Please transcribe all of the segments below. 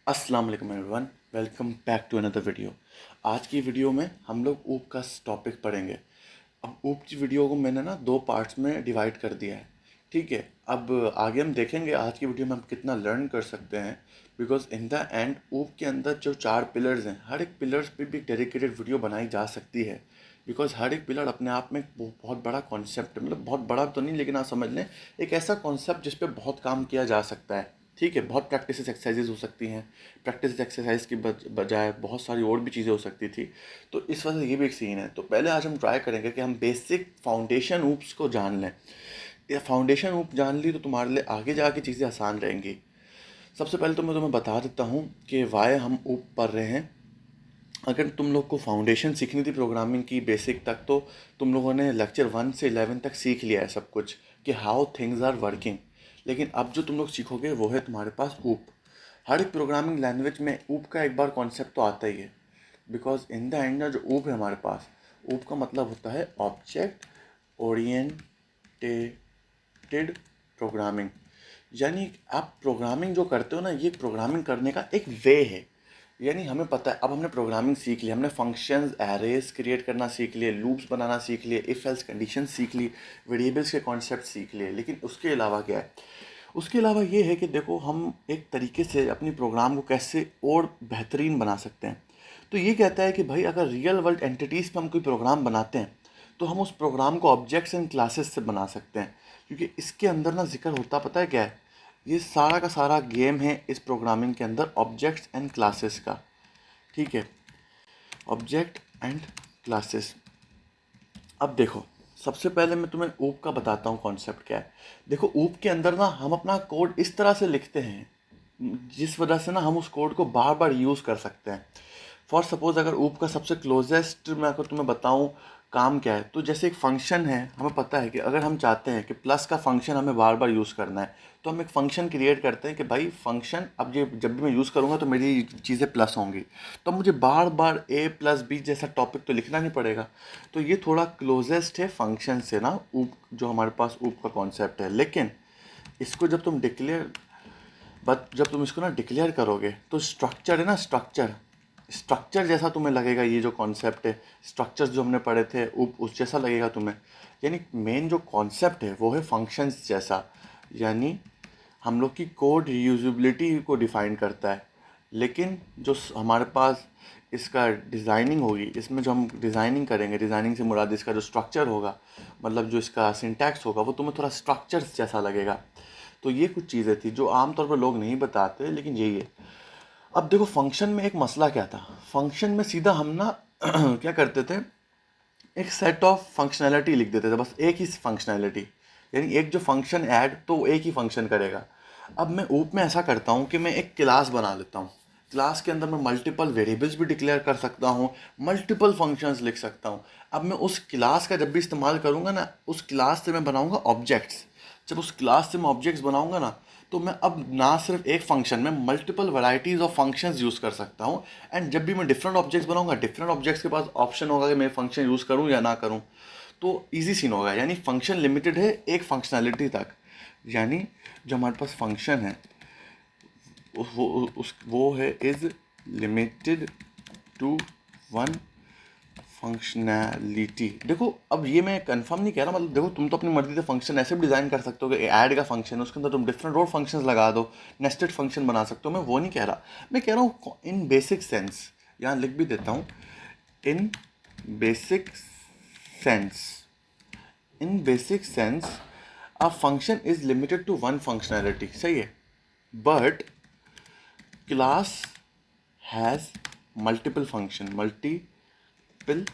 अस्सलाम वालेकुम everyone, welcome back to another video. आज की वीडियो में हम लोग ऊप का टॉपिक पढ़ेंगे। अब ऊप की वीडियो को मैंने ना दो पार्ट्स में डिवाइड कर दिया है, ठीक है। अब आगे हम देखेंगे आज की वीडियो में हम कितना लर्न कर सकते हैं, बिकॉज इन द एंड ऊप के अंदर जो 4 पिलर्स हैं, हर एक पिलर्स पे भी डेडिकेटेड वीडियो बनाई जा सकती है। बिकॉज हर एक पिलर अपने आप में एक बहुत बड़ा कॉन्सेप्ट है, मतलब बहुत बड़ा तो नहीं लेकिन आप समझ लें एक ऐसा कॉन्सेप्ट जिस पे बहुत काम किया जा सकता है, ठीक है। बहुत प्रैक्टिस एक्सरसाइजेज हो सकती हैं, प्रैक्टिस एक्सरसाइज की बजाय बहुत सारी और भी चीज़ें हो सकती थी। तो इस वजह से ये भी एक सीन है। तो पहले आज हम ट्राई करेंगे कि हम बेसिक फाउंडेशन ऊप्स को जान लें। ये फाउंडेशन ऊप जान ली तो तुम्हारे लिए आगे जाके चीज़ें आसान रहेंगी। सबसे पहले तो मैं तुम्हें बता देता हूँ कि वाई हम ऊप पढ़ रहे हैं। अगर तुम लोग को फाउंडेशन सीखनी थी प्रोग्रामिंग की बेसिक तक, तो तुम लोगों ने लेक्चर 1 से 11 तक सीख लिया है सब कुछ कि हाउ थिंग्स आर वर्किंग। लेकिन अब जो तुम लोग सीखोगे वो है तुम्हारे पास ऊप। हर एक प्रोग्रामिंग लैंग्वेज में ऊप का एक बार कॉन्सेप्ट तो आता ही है, बिकॉज इन द एंड जो ऊप है हमारे पास, ऊप का मतलब होता है ऑब्जेक्ट ओरिएंटेड प्रोग्रामिंग। यानी आप प्रोग्रामिंग जो करते हो ना, ये प्रोग्रामिंग करने का एक वे है। यानी हमें पता है, अब हमने प्रोग्रामिंग सीख ली, हमने फंक्शंस एरेज क्रिएट करना सीख लिए, लूप्स बनाना सीख लिए, इफ एल्स कंडीशन सीख ली, वेरिएबल्स के कॉन्सेप्ट सीख लिए। लेकिन उसके अलावा क्या है? उसके अलावा ये है कि देखो हम एक तरीके से अपनी प्रोग्राम को कैसे और बेहतरीन बना सकते हैं। तो ये कहता है कि भाई अगर रियल वर्ल्ड एंटिटीज़ पे हम कोई प्रोग्राम बनाते हैं तो हम उस प्रोग्राम को ऑब्जेक्ट्स एंड क्लासेस से बना सकते हैं। क्योंकि इसके अंदर ना जिक्र होता पता है क्या है? ये सारा का सारा गेम है इस प्रोग्रामिंग के अंदर ऑब्जेक्ट्स एंड क्लासेस का, ठीक है। Object and classes. अब देखो, सबसे पहले मैं तुम्हें ऊप का बताता हूँ कॉन्सेप्ट क्या है। देखो ऊप के अंदर ना हम अपना कोड इस तरह से लिखते हैं जिस वजह से ना हम उस कोड को बार बार यूज़ कर सकते हैं। फॉर सपोज अगर ऊप का सबसे क्लोजेस्ट मैं अगर तुम्हें बताऊँ काम क्या है, तो जैसे एक फंक्शन है, हमें पता है कि अगर हम चाहते हैं कि प्लस का फंक्शन हमें बार बार यूज़ करना है, तो हम एक फ़ंक्शन क्रिएट करते हैं कि भाई फंक्शन अब ये जब भी मैं यूज़ करूँगा तो मेरी चीज़ें प्लस होंगी। तो मुझे बार बार ए प्लस बी जैसा टॉपिक तो लिखना नहीं पड़ेगा। तो ये थोड़ा क्लोजेस्ट है फंक्शन से ना, ऊप जो हमारे पास ऊप का कॉन्सेप्ट है। लेकिन इसको जब तुम डिक्लेयर बट जब तुम इसको ना डिक्लेयर करोगे तो स्ट्रक्चर है ना, स्ट्रक्चर जैसा तुम्हें लगेगा। ये जो कॉन्सेप्ट है, स्ट्रक्चर्स जो हमने पढ़े थे उस जैसा लगेगा तुम्हें। यानी मेन जो कॉन्सेप्ट है वो है फंक्शंस जैसा। यानी हम लोग की कोड रीयूजेबिलिटी को डिफाइन करता है। लेकिन जो हमारे पास इसका डिज़ाइनिंग होगी, इसमें जो हम डिज़ाइनिंग करेंगे, डिज़ाइनिंग से मुराद इसका जो स्ट्रक्चर होगा, मतलब जो इसका सिंटैक्स होगा, वो तुम्हें थोड़ा स्ट्रक्चर्स जैसा लगेगा। तो ये कुछ चीज़ें थी जो आमतौर पर लोग नहीं बताते, लेकिन यही है। अब देखो फंक्शन में एक मसला क्या था, फंक्शन में सीधा हम ना क्या करते थे, एक सेट ऑफ फंक्शनैलिटी लिख देते थे, बस एक ही फंक्शनैलिटी। यानी एक जो फंक्शन ऐड तो वो एक ही फंक्शन करेगा। अब मैं ऊप में ऐसा करता हूँ कि मैं एक क्लास बना लेता हूँ। क्लास के अंदर मैं मल्टीपल वेरिएबल्स भी डिक्लेयर कर सकता हूँ, मल्टीपल फंक्शंस लिख सकता हूँ। अब मैं उस क्लास का जब भी इस्तेमाल करूँगा ना, उस क्लास से मैं बनाऊँगा ऑब्जेक्ट्स। जब उस क्लास से मैं ऑब्जेक्ट्स बनाऊँगा ना, तो मैं अब ना सिर्फ एक फंक्शन में multiple varieties of functions use कर सकता हूँ। एंड जब भी मैं डिफरेंट ऑब्जेक्ट्स बनाऊँगा, डिफरेंट ऑब्जेक्ट्स के पास ऑप्शन होगा कि मैं फंक्शन यूज़ करूँ या ना करूँ। तो ईजी सीन होगा। यानी फंक्शन लिमिटेड है एक फंक्शनैलिटी तक। यानी जो हमारे पास फंक्शन है वो है is limited to one functionality. देखो अब ये मैं कंफर्म नहीं कह रहा, मतलब देखो तुम तो अपनी मर्जी से फंक्शन ऐसे भी डिज़ाइन कर सकते हो कि ऐड का फंक्शन है, उसके अंदर तुम डिफरेंट और फंक्शंस लगा दो, नेस्टेड फंक्शन बना सकते हो। मैं वो नहीं कह रहा, मैं कह रहा हूँ इन बेसिक सेंस। यहाँ लिख भी देता हूँ, in basic sense. In basic sense a function is limited to one functionality, सही है। But class has multiple function, multiple.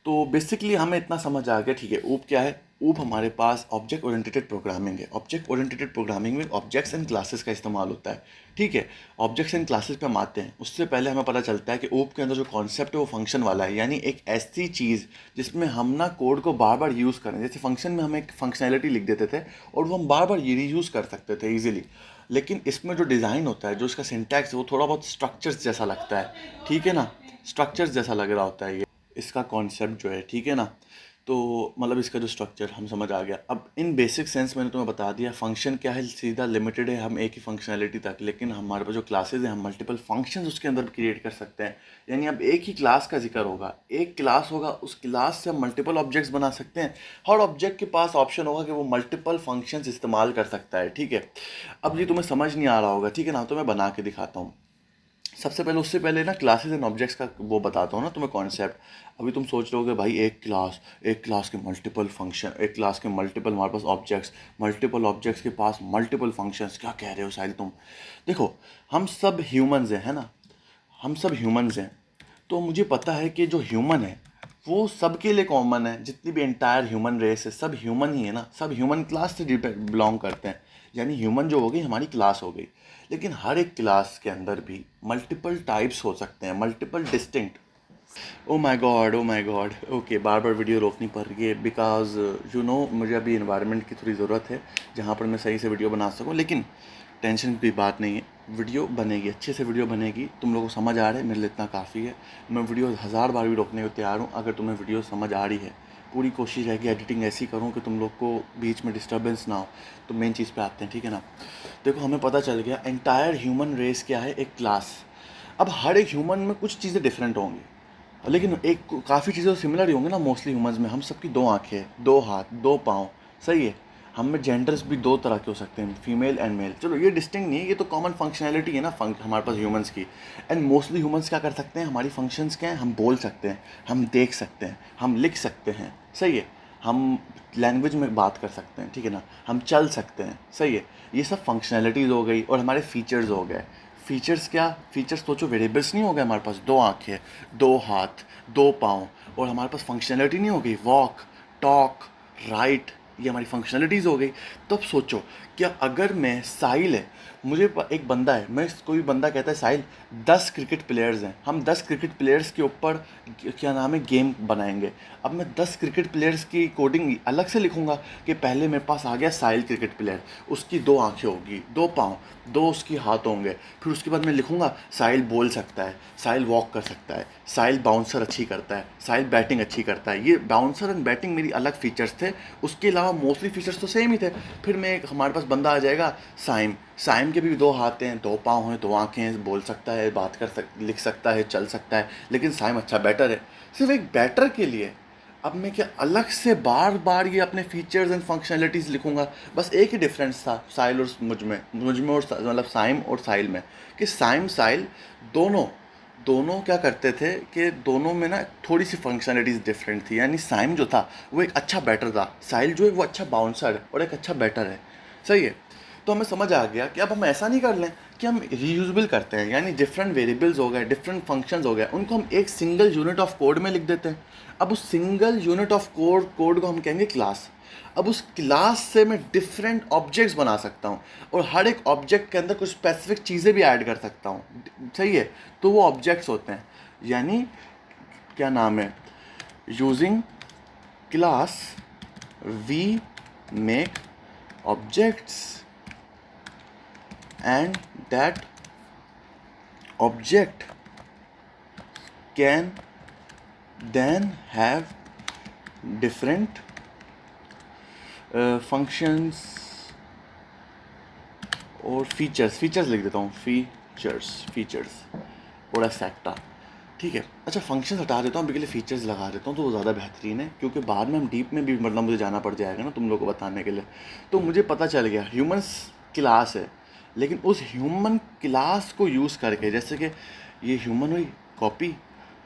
तो बेसिकली हमें इतना समझ आ गया, ठीक है। ऊप क्या है? ऊप हमारे पास ऑब्जेक्ट ओरिएंटेड प्रोग्रामिंग है। ऑब्जेक्ट ओरिएंटेड प्रोग्रामिंग में ऑब्जेक्ट्स एंड क्लासेस का इस्तेमाल होता है, ठीक है। ऑब्जेक्ट्स एंड क्लासेस पे हम आते हैं, उससे पहले हमें पता चलता है कि ऊप के अंदर जो कॉन्सेप्ट है वो फंक्शन वाला है। यानी एक ऐसी चीज़ जिसमें हम ना कोड को बार बार यूज़ करें। जैसे फंक्शन में हम एक फंक्शनैलिटी लिख देते थे और वो हम बार बार रीयूज़ कर सकते थे ईजिली। लेकिन इसमें जो डिज़ाइन होता है, जो इसका सिंटैक्स है, वो थोड़ा बहुत स्ट्रक्चर्स जैसा लगता है, ठीक है ना। स्ट्रक्चर्स जैसा लग रहा होता है ये इसका कॉन्सेप्ट जो है, ठीक है ना। तो मतलब इसका जो स्ट्रक्चर हम समझ आ गया। अब इन बेसिक सेंस मैंने तुम्हें बता दिया, फंक्शन क्या है, सीधा लिमिटेड है हम एक ही फंक्शनैलिटी तक, लेकिन हमारे पास जो क्लासेज हैं हम मल्टीपल फंक्शंस उसके अंदर क्रिएट कर सकते हैं। यानी अब एक ही क्लास का जिक्र होगा, एक क्लास होगा, उस क्लास से हम मल्टीपल ऑब्जेक्ट्स बना सकते हैं। हर ऑब्जेक्ट के पास ऑप्शन होगा कि वो मल्टीपल फंक्शंस इस्तेमाल कर सकता है, ठीक है। अब ये तुम्हें समझ नहीं आ रहा होगा, ठीक है ना, तो मैं बना के दिखाता हूँ। सबसे पहले, उससे पहले ना क्लासेस एंड ऑब्जेक्ट्स का वो बताता हूँ ना तुम्हें कॉन्सेप्ट। अभी तुम सोच रहे होगे भाई एक क्लास के मल्टीपल फंक्शन, एक क्लास के मल्टीपल हमारे पास ऑब्जेक्ट्स, मल्टीपल ऑब्जेक्ट्स के पास मल्टीपल फंक्शंस, क्या कह रहे हो साहिल तुम। देखो, हम सब ह्यूमंस हैं, है ना, हम सब ह्यूमंस हैं। तो मुझे पता है कि जो ह्यूमन है वो सबके लिए कॉमन है, जितनी भी एंटायर ह्यूमन रेस है सब ह्यूमन ही है ना, सब ह्यूमन क्लास से बिलोंग करते हैं। यानी ह्यूमन जो हो गई हमारी क्लास हो गई। लेकिन हर एक क्लास के अंदर भी मल्टीपल टाइप्स हो सकते हैं, multiple distinct. Oh my God, oh my God, okay, बार बार वीडियो रोकनी पड़ रही है बिकॉज यू नो मुझे अभी इन्वायरमेंट की थोड़ी ज़रूरत है जहाँ पर मैं सही से वीडियो बना सकूँ। लेकिन टेंशन की बात नहीं है, वीडियो बनेगी, अच्छे से वीडियो बनेगी। तुम लोगों को समझ आ रहा है, मेरे लिए इतना काफ़ी है। मैं वीडियो 1000 बार भी रोकने को तैयार हूँ अगर तुम्हें वीडियो समझ आ रही है। पूरी कोशिश है कि एडिटिंग ऐसी करूँ कि तुम लोग को बीच में डिस्टर्बेंस ना हो। तो मेन चीज़ पे आते हैं, ठीक है ना। देखो, हमें पता चल गया एंटायर ह्यूमन रेस क्या है, एक क्लास। अब हर एक ह्यूमन में कुछ चीज़ें डिफरेंट होंगी, लेकिन एक काफ़ी चीज़ें तो सिमिलर ही होंगी ना। मोस्टली ह्यूमंस में हम सबकी 2 आँखें, 2 हाथ, 2 पाँव, सही है। हम में जेंडर्स भी 2 तरह के हो सकते हैं, फीमेल एंड मेल। चलो ये डिस्टिंक्ट नहीं है, ये तो कॉमन फंक्शनैलिटी है ना हमारे पास ह्यूमंस की। एंड मोस्टली ह्यूमंस क्या कर सकते हैं, हमारी फंक्शंस क्या हैं, हम बोल सकते हैं, हम देख सकते हैं, हम लिख सकते हैं, सही है। हम लैंग्वेज में बात कर सकते हैं, ठीक है ना, हम चल सकते हैं, सही है। ये सब फंक्शनैलिटीज़ हो गई और हमारे फीचर्स हो गए। फीचर्स क्या, फीचर्स सोचो, वेरिएबल्स नहीं हो गए हमारे पास, 2 आँखें, 2 हाथ, 2 पाँव, और हमारे पास फंक्शनैलिटी नहीं हो गई, वॉक, टॉक, राइट, ये हमारी फंक्शनलिटीज़ हो गई। तो अब सोचो, क्या अगर मैं साहिल है, मुझे एक बंदा है, मैं कोई बंदा कहता है साहिल 10 क्रिकेट प्लेयर्स हैं, हम 10 क्रिकेट प्लेयर्स के ऊपर क्या नाम है गेम बनाएंगे। अब मैं 10 क्रिकेट प्लेयर्स की कोडिंग अलग से लिखूंगा कि पहले मेरे पास आ गया साहिल क्रिकेट प्लेयर, उसकी 2 आँखें होगी, 2 पाँव, 2 उसकी हाथ होंगे। फिर उसके बाद मैं लिखूंगा साहिल बोल सकता है, साहिल वॉक कर सकता है, साहिल बाउंसर अच्छी करता है, साहिल बैटिंग अच्छी करता है। ये बाउंसर एंड बैटिंग मेरी अलग फीचर्स थे, उसके अलावा मोस्टली फीचर्स तो सेम ही थे। फिर मैं हमारे पास बंदा आ जाएगा साइम, साइम के भी 2 हाथ हैं, 2 पाँव हैं, 2 आँखें हैं, बोल सकता है, लिख सकता है, चल सकता है। लेकिन साइम अच्छा बैटर है। सिर्फ एक बैटर के लिए अब मैं क्या अलग से बार बार ये अपने फीचर्स एंड फंक्शनैलिटीज़ लिखूंगा। बस एक ही डिफरेंस था साहिल और मुझ में और मतलब साइम और साहिल में, कि साइम साहिल दोनों दोनों क्या करते थे कि दोनों में ना थोड़ी सी फंक्शनलिटीज़ डिफरेंट थी। यानी साइम जो था वो एक अच्छा बैटर था, साहिल जो है वो अच्छा बाउंसर है और एक अच्छा बैटर है, सही है। तो हमें समझ आ गया कि अब हम ऐसा नहीं कर लें कि हम रीयूजेबल करते हैं, यानी डिफरेंट वेरिएबल्स हो गए, डिफरेंट फंक्शंस हो गए, उनको हम एक सिंगल यूनिट ऑफ कोड में लिख देते हैं। अब उस सिंगल यूनिट ऑफ कोड को हम कहेंगे क्लास। अब उस क्लास से मैं डिफरेंट ऑब्जेक्ट्स बना सकता हूँ और हर एक ऑब्जेक्ट के अंदर कुछ स्पेसिफिक चीज़ें भी ऐड कर सकता हूँ, सही है। तो वो ऑब्जेक्ट्स होते हैं, यानी क्या नाम है, using class we make objects and that object can then have different functions और फीचर्स लिख देता हूँ, फीचर्स और एक्सेट्रा, ठीक है। अच्छा, फंक्शंस हटा देता हूँ, अभी के लिए फीचर्स लगा देता हूँ तो वो ज़्यादा बेहतरीन है, क्योंकि बाद में हम डीप में भी मतलब मुझे जाना पड़ जाएगा ना तुम लोग को बताने के लिए। तो मुझे पता चल गया ह्यूमंस क्लास है, लेकिन उस ह्यूमन क्लास को यूज़ करके, जैसे कि ये ह्यूमन हुई कॉपी,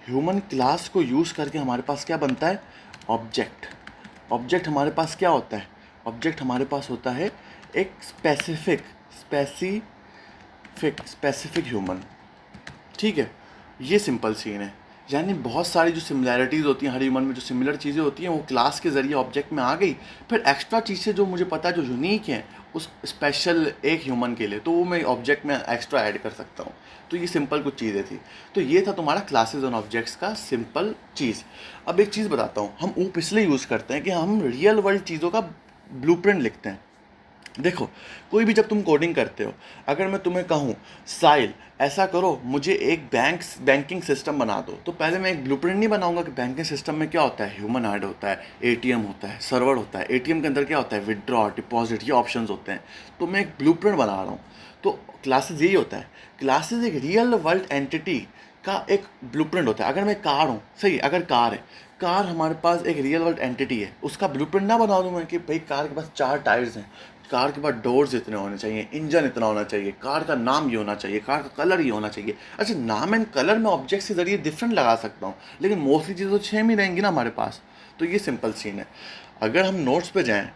ह्यूमन क्लास को यूज़ करके हमारे पास क्या बनता है, ऑब्जेक्ट हमारे पास क्या होता है, ऑब्जेक्ट हमारे पास होता है एक स्पेसिफिक ह्यूमन, ठीक है। ये सिंपल सीन है। यानी बहुत सारी जो सिमिलैरिटीज़ होती हैं हर ह्यूमन में, जो सिमिलर चीज़ें होती हैं वो क्लास के ज़रिए ऑब्जेक्ट में आ गई। फिर एक्स्ट्रा चीज़ें जो मुझे पता है जो यूनिक हैं उस स्पेशल एक ह्यूमन के लिए, तो वो मैं ऑब्जेक्ट में एक्स्ट्रा ऐड कर सकता हूँ। तो ये सिंपल कुछ चीज़ें थी। तो ये था तुम्हारा क्लासेस ऑन ऑब्जेक्ट्स का सिंपल चीज़। अब एक चीज़ बताता हूँ, हम ऊप इसलिए यूज़ करते हैं कि हम रियल वर्ल्ड चीज़ों का ब्लूप्रिंट लिखते हैं। देखो, कोई भी जब तुम कोडिंग करते हो, अगर मैं तुम्हें कहूँ साहिल ऐसा करो, मुझे एक बैंकिंग सिस्टम बना दो, तो पहले मैं एक ब्लूप्रिंट नहीं बनाऊंगा कि बैंकिंग सिस्टम में क्या होता है, ह्यूमन ऐड होता है, एटीएम होता है, सर्वर होता है, एटीएम के अंदर क्या होता है, विदड्रॉ, डिपॉजिट, ये ऑप्शंस होते हैं। तो मैं एक ब्लूप्रिंट बना रहा हूँ। तो क्लासेस यही होता है, क्लासेस एक रियल वर्ल्ड एंटिटी का एक ब्लूप्रिंट होता है। अगर मैं कार हूँ, सही है, अगर कार है, कार हमारे पास एक रियल वर्ल्ड एंटिटी है, उसका ब्लूप्रिंट ना बना दूँ मैं कि भाई कार के पास 4 टायर्स हैं, कार के पास डोर्स इतने होने चाहिए, इंजन इतना होना चाहिए, कार का नाम ये होना चाहिए, कार का कलर ये होना चाहिए। अच्छा, नाम एंड कलर मैं ऑब्जेक्ट्स के जरिए डिफरेंट लगा सकता हूँ, लेकिन मोस्टली चीज़ें तो सेम ही रहेंगी ना हमारे पास। तो ये सिंपल सीन है। अगर हम नोट्स पे जाएं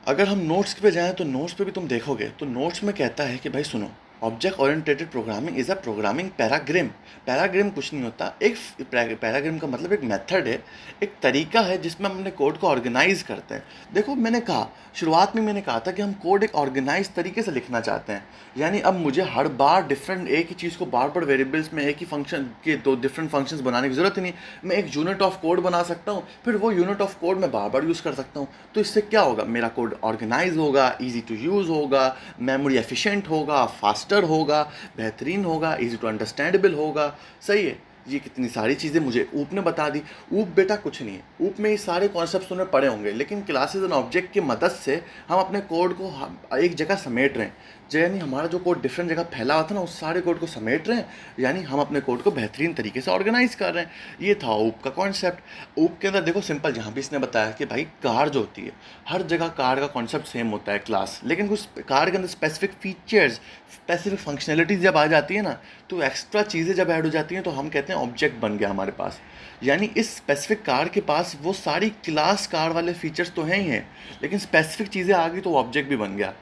अगर हम नोट्स पे जाएं तो नोट्स पे भी तुम देखोगे तो नोट्स में कहता है कि भाई सुनो, object oriented programming is a programming paradigm. Paradigm कुछ नहीं होता, एक पैराग्राम का मतलब एक मेथड है, एक तरीका है जिसमें हम अपने कोड को ऑर्गेनाइज करते हैं। देखो, मैंने कहा शुरुआत में, मैंने कहा था कि हम कोड एक ऑर्गेनाइज तरीके से लिखना चाहते हैं। यानी अब मुझे हर बार डिफरेंट एक ही चीज़ को बार बार वेरिएबल्स में एक ही फंक्शन के दो डिफरेंट फंक्शंस बनाने की ज़रूरत ही नहीं। मैं एक यूनिट ऑफ कोड बना सकता हूँ, फिर वो यूनिट ऑफ कोड मैं बार बार यूज़ कर सकता हूँ। तो इससे क्या होगा, मेरा कोड ऑर्गेनाइज होगा, ईजी टू यूज़ होगा, मेमोरी एफिशिएंट होगा, फास्टर होगा, बेहतरीन होगा, ईजी टू अंडरस्टैंडेबल होगा। सही है। ये कितनी सारी चीज़ें मुझे ऊप ने बता दी। ऊप बेटा कुछ नहीं है, ऊप में ये सारे कॉन्सेप्ट्स उन्हें पढ़े होंगे, लेकिन क्लासेस एंड ऑब्जेक्ट की मदद से हम अपने कोड को एक जगह समेट रहे हैं। यानी हमारा जो कोड डिफरेंट जगह फैला हुआ था ना, उस सारे कोड को समेट रहे हैं, यानी हम अपने कोड को बेहतरीन तरीके से ऑर्गेनाइज कर रहे हैं। ये था ऊप का कॉन्सेप्ट। ऊप के अंदर देखो सिंपल, जहाँ भी इसने बताया कि भाई कार जो होती है, हर जगह कार का कॉन्सेप्ट सेम होता है क्लास, लेकिन कुछ कार के अंदर स्पेसिफिक फीचर्स, स्पेसिफिक फंक्शनैलिटीज जब आ जाती है ना, तो एक्स्ट्रा चीज़ें जब ऐड हो जाती हैं तो हम कहते हैं ऑब्जेक्ट बन गया हमारे पास। यानी इस स्पेसिफिक कार के पास वो सारी क्लास कार वाले फीचर्स तो हैं ही हैं, लेकिन स्पेसिफिक चीज़ें आ गई तो ऑब्जेक्ट भी बन गया।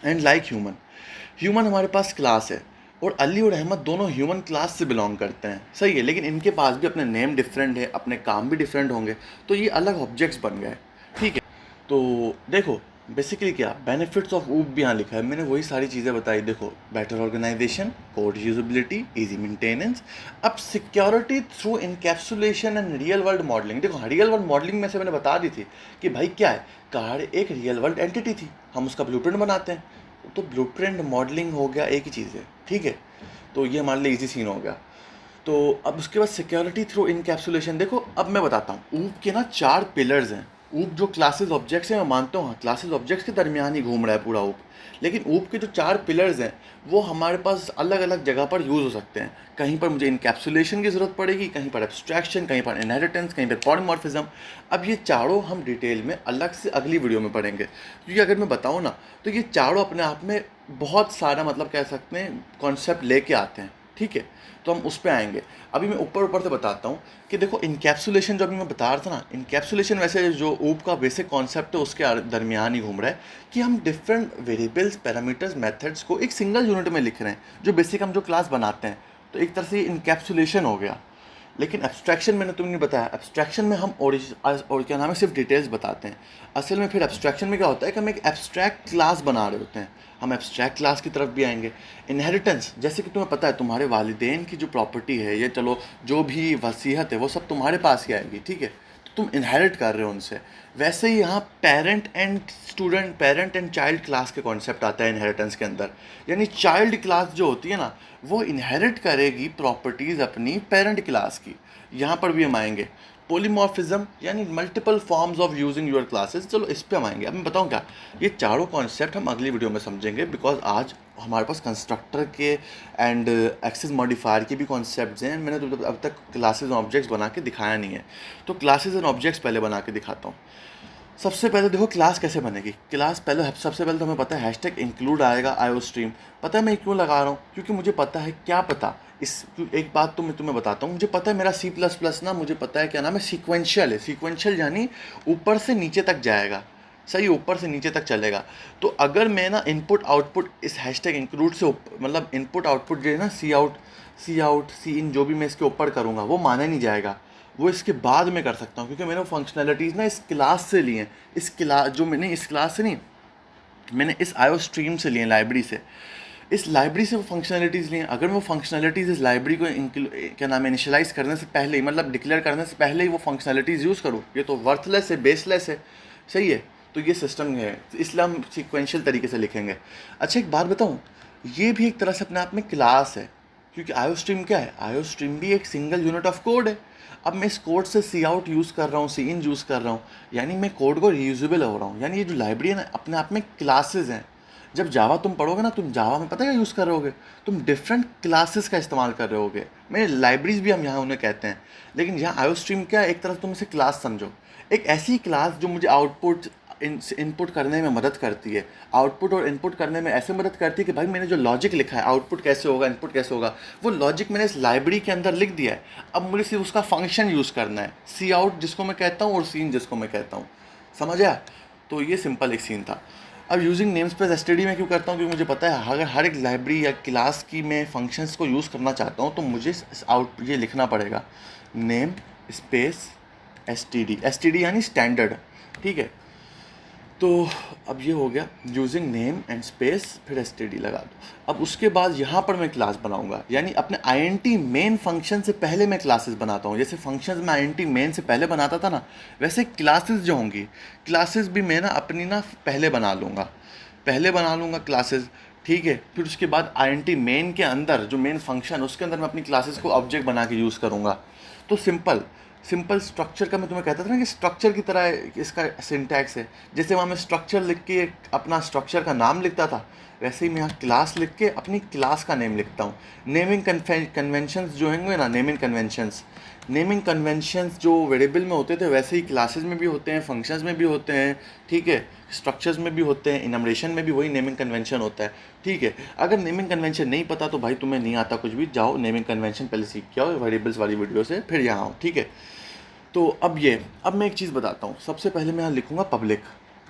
एंड लाइक ह्यूमन, ह्यूमन हमारे पास क्लास है, और अली और अहमद दोनों ह्यूमन क्लास से बिलोंग करते हैं, सही है, लेकिन इनके पास भी अपने नेम डिफरेंट है, अपने काम भी डिफरेंट होंगे, तो ये अलग ऑब्जेक्ट्स बन गए। ठीक है। तो देखो बेसिकली क्या बेनिफिट्स ऑफ ऊप भी यहाँ लिखा है, मैंने वही सारी चीज़ें बताई। देखो, better organisation, code usability, easy maintenance, अब security through encapsulation and real world modelling. देखो, रियल वर्ल्ड मॉडलिंग में से मैंने बता दी थी कि भाई क्या है, कार एक रियल वर्ल्ड एंटिटी थी, हम उसका ब्लूप्रिंट बनाते हैं, तो ब्लूप्रिंट मॉडलिंग हो गया, एक ही चीज़ है। ठीक है, तो ये हमारे लिए इजी सीन हो गया। तो अब उसके बाद सिक्योरिटी थ्रू इनकैप्सुलेशन। देखो, अब मैं बताता हूँ, ऊप के ना 4 पिलर्स हैं। ऊप जो क्लासेस ऑब्जेक्ट्स हैं, मैं मानता हूँ हाँ, क्लासेस ऑब्जेक्ट्स के दरमियान ही घूम रहा है पूरा ऊप, लेकिन ऊप के जो 4 पिलर्स हैं वो हमारे पास अलग अलग जगह पर यूज़ हो सकते हैं। कहीं पर मुझे इनकैप्सुलेशन की ज़रूरत पड़ेगी, कहीं पर एब्स्ट्रैक्शन, कहीं पर इनहेरिटेंस, कहीं पर पॉलीमॉर्फिज्म। अब ये चारों हम डिटेल में अलग से अगली वीडियो में पढ़ेंगे, क्योंकि अगर मैं बताऊँ ना, तो ये चारों अपने आप में बहुत सारा मतलब कह सकते हैं कॉन्सेप्ट लेके आते हैं। ठीक है, तो हम उस पर आएंगे। अभी मैं ऊपर ऊपर से बताता हूँ कि देखो, इनकैप्सुलेशन जो अभी मैं बता रहा था ना, इनकैप्सुलेशन वैसे जो ऊप का बेसिक कॉन्सेप्ट है उसके दरमियान ही घूम रहा है, कि हम डिफरेंट वेरिएबल्स, पैरामीटर्स, मेथड्स को एक सिंगल यूनिट में लिख रहे हैं, जो बेसिक हम जो क्लास बनाते हैं। तो एक तरह से इनकैप्सुलेशन हो गया। लेकिन एब्स्ट्रैक्शन मैंने तुमने बताया, एब्स्ट्रैक्शन में हम और क्या नाम है, सिर्फ डिटेल्स बताते हैं। असल में फिर एब्स्ट्रैक्शन में क्या होता है कि हम एक एब्स्ट्रैक्ट क्लास बना रहे होते हैं, हम एब्स्ट्रैक्ट क्लास की तरफ भी आएंगे। इनहेरिटेंस, जैसे कि तुम्हें पता है तुम्हारे वालिदैन की जो प्रॉपर्टी है, ये चलो जो भी वसीयत है वो सब तुम्हारे पास ही आएगी। ठीक है, तो तुम इनहेरिट कर रहे हो उनसे। वैसे ही यहाँ parent and student, parent and child class के कॉन्सेप्ट आता है इनहेरिटेंस के अंदर। यानी चाइल्ड क्लास जो होती है ना, वो इनहेरिट करेगी प्रॉपर्टीज़ अपनी पेरेंट क्लास की। यहाँ पर भी हम आएंगे। पोलीमॉर्फिज्म यानी multiple forms of using your classes, चलो इस पे हम आएंगे। अब मैं बताऊँ क्या, ये चारों कॉन्सेप्ट हम अगली वीडियो में समझेंगे, बिकॉज आज हमारे पास कंस्ट्रक्टर के एंड एक्सेस मॉडिफायर के भी कॉन्सेप्ट्स हैं। मैंने तो अब तक क्लासेस एंड ऑब्जेक्ट्स बना के दिखाया नहीं है, तो क्लासेस एंड ऑब्जेक्ट्स पहले बना के दिखाता हूँ। सबसे पहले देखो क्लास कैसे बनेगी। क्लास पहले, सबसे पहले तो हमें पता है हैशटैग इंक्लूड आएगा आईओ स्ट्रीम। पता है मैं क्यों लगा रहा हूँ, क्योंकि मुझे पता है, क्या पता, इस एक बात तो मैं तुम्हें बताता हूँ, मुझे पता है मेरा C++ ना, मुझे पता है क्या नाम है, सीक्वेंशियल है। सीक्वेंशियल यानी ऊपर से नीचे तक जाएगा, सही, ऊपर से नीचे तक चलेगा। तो अगर मैं ना इनपुट आउटपुट इस हैशटैग इंक्लूड से मतलब इनपुट आउटपुट जो है ना, सी आउट सी इन, जो भी मैं इसके ऊपर करूँगा वो माना नहीं जाएगा, वो इसके बाद में कर सकता हूँ, क्योंकि मैंने वो फंक्शनैलिटीज़ ना इस क्लास से लिए हैं। इस क्लास जो मैंने इस क्लास से नहीं, मैंने इस आईओ स्ट्रीम से लिए, लाइब्रेरी से। इस लाइब्रेरी से वो फंक्शनैलिटीज़ लिए। अगर मैं वो फंक्शनैलिटीज़ इस लाइब्रेरी को क्या नाम है, इनिशियलाइज़ करने से पहले ही, मतलब डिक्लेयर करने से पहले ही वो फंक्शनैलिटीज़ यूज़ करूँ, ये तो वर्थलेस है, बेसलेस है। सही है, तो ये सिस्टम है, इसलिए हम सीक्वेंशियल तरीके से लिखेंगे। अच्छा एक बात बताऊँ, ये भी एक तरह से अपने आप में क्लास है, क्योंकि आयो स्ट्रीम क्या है, आयो स्ट्रीम भी एक सिंगल यूनिट ऑफ कोड है। अब मैं इस कोड से सी आउट यूज़ कर रहा हूँ, सी इन यूज़ कर रहा हूँ, यानी मैं कोड को रीयूजेबल हो रहा हूँ। यानी ये जो लाइब्रेरी है ना, अपने आप में क्लासेस हैं। जब जावा तुम पढ़ोगे ना, तुम जावा में पता है क्या यूज़ कर रहे होगे, तुम डिफरेंट क्लासेस का इस्तेमाल कर रहे होगे। मैं लाइब्रेरीज भी हम यहाँ उन्हें कहते हैं, लेकिन यहाँ आयो स्ट्रीम क्या है, एक तरह से तुम इसे क्लास समझो, एक ऐसी क्लास जो मुझे आउटपुट इनपुट करने में मदद करती है, आउटपुट और इनपुट करने में ऐसे मदद करती है कि भाई मैंने जो लॉजिक लिखा है, आउटपुट कैसे होगा, इनपुट कैसे होगा, वो लॉजिक मैंने इस लाइब्रेरी के अंदर लिख दिया है। अब मुझे सिर्फ उसका फंक्शन यूज़ करना है, सी आउट जिसको मैं कहता हूँ और सी इन जिसको मैं कहता हूँ। समझ आया? तो ये सिंपल एक सीन था। अब यूजिंग नेम स्पेस एसटीडी में क्यों करता हूँ, क्योंकि मुझे पता है अगर हर एक लाइब्रेरी या क्लास की मैं फंक्शंस को यूज़ करना चाहता हूँ तो मुझे ये लिखना पड़ेगा, नेम स्पेस एसटीडी, एसटीडी यानी स्टैंडर्ड। ठीक है, तो अब ये हो गया यूजिंग नेम एंड स्पेस, फिर एसटीडी लगा दो। अब उसके बाद यहाँ पर मैं क्लास बनाऊंगा, यानी अपने आईएनटी मेन फंक्शन से पहले मैं क्लासेस बनाता हूँ। जैसे फंक्शंस मैं आईएनटी मेन से पहले बनाता था ना, वैसे क्लासेस जो होंगी, क्लासेस भी मैं ना अपनी ना पहले बना लूँगा क्लासेस। ठीक है, फिर उसके बाद आईएनटी मेन के अंदर जो मेन फंक्शन, उसके अंदर मैं अपनी क्लासेस को ऑब्जेक्ट बना के यूज़ करूँगा। तो सिंपल स्ट्रक्चर का मैं तुम्हें कहता था ना कि स्ट्रक्चर की तरह इसका सिंटैक्स है। जैसे वहाँ मैं स्ट्रक्चर लिख के अपना स्ट्रक्चर का नाम लिखता था, वैसे ही मैं यहाँ क्लास लिख के अपनी क्लास का नेम लिखता हूँ। नेमिंग कन्वेंशंस जो होंगे ना, नेमिंग कन्वेंशंस जो वेरिएबल में होते थे वैसे ही क्लासेस में भी होते हैं, फंक्शंस में भी होते हैं। ठीक है, स्ट्रक्चर्स में भी होते हैं, इनमरेशन में भी वही नेमिंग कन्वेंशन होता है। ठीक है, अगर नेमिंग कन्वेंशन नहीं पता तो भाई तुम्हें नहीं आता कुछ भी, जाओ नेमिंग कन्वेंशन पहले सीख के आओ वेरिएबल्स वाली वीडियो से, फिर यहाँ आओ। ठीक है, तो अब मैं एक चीज़ बताता हूँ। सबसे पहले मैं यहाँ लिखूँगा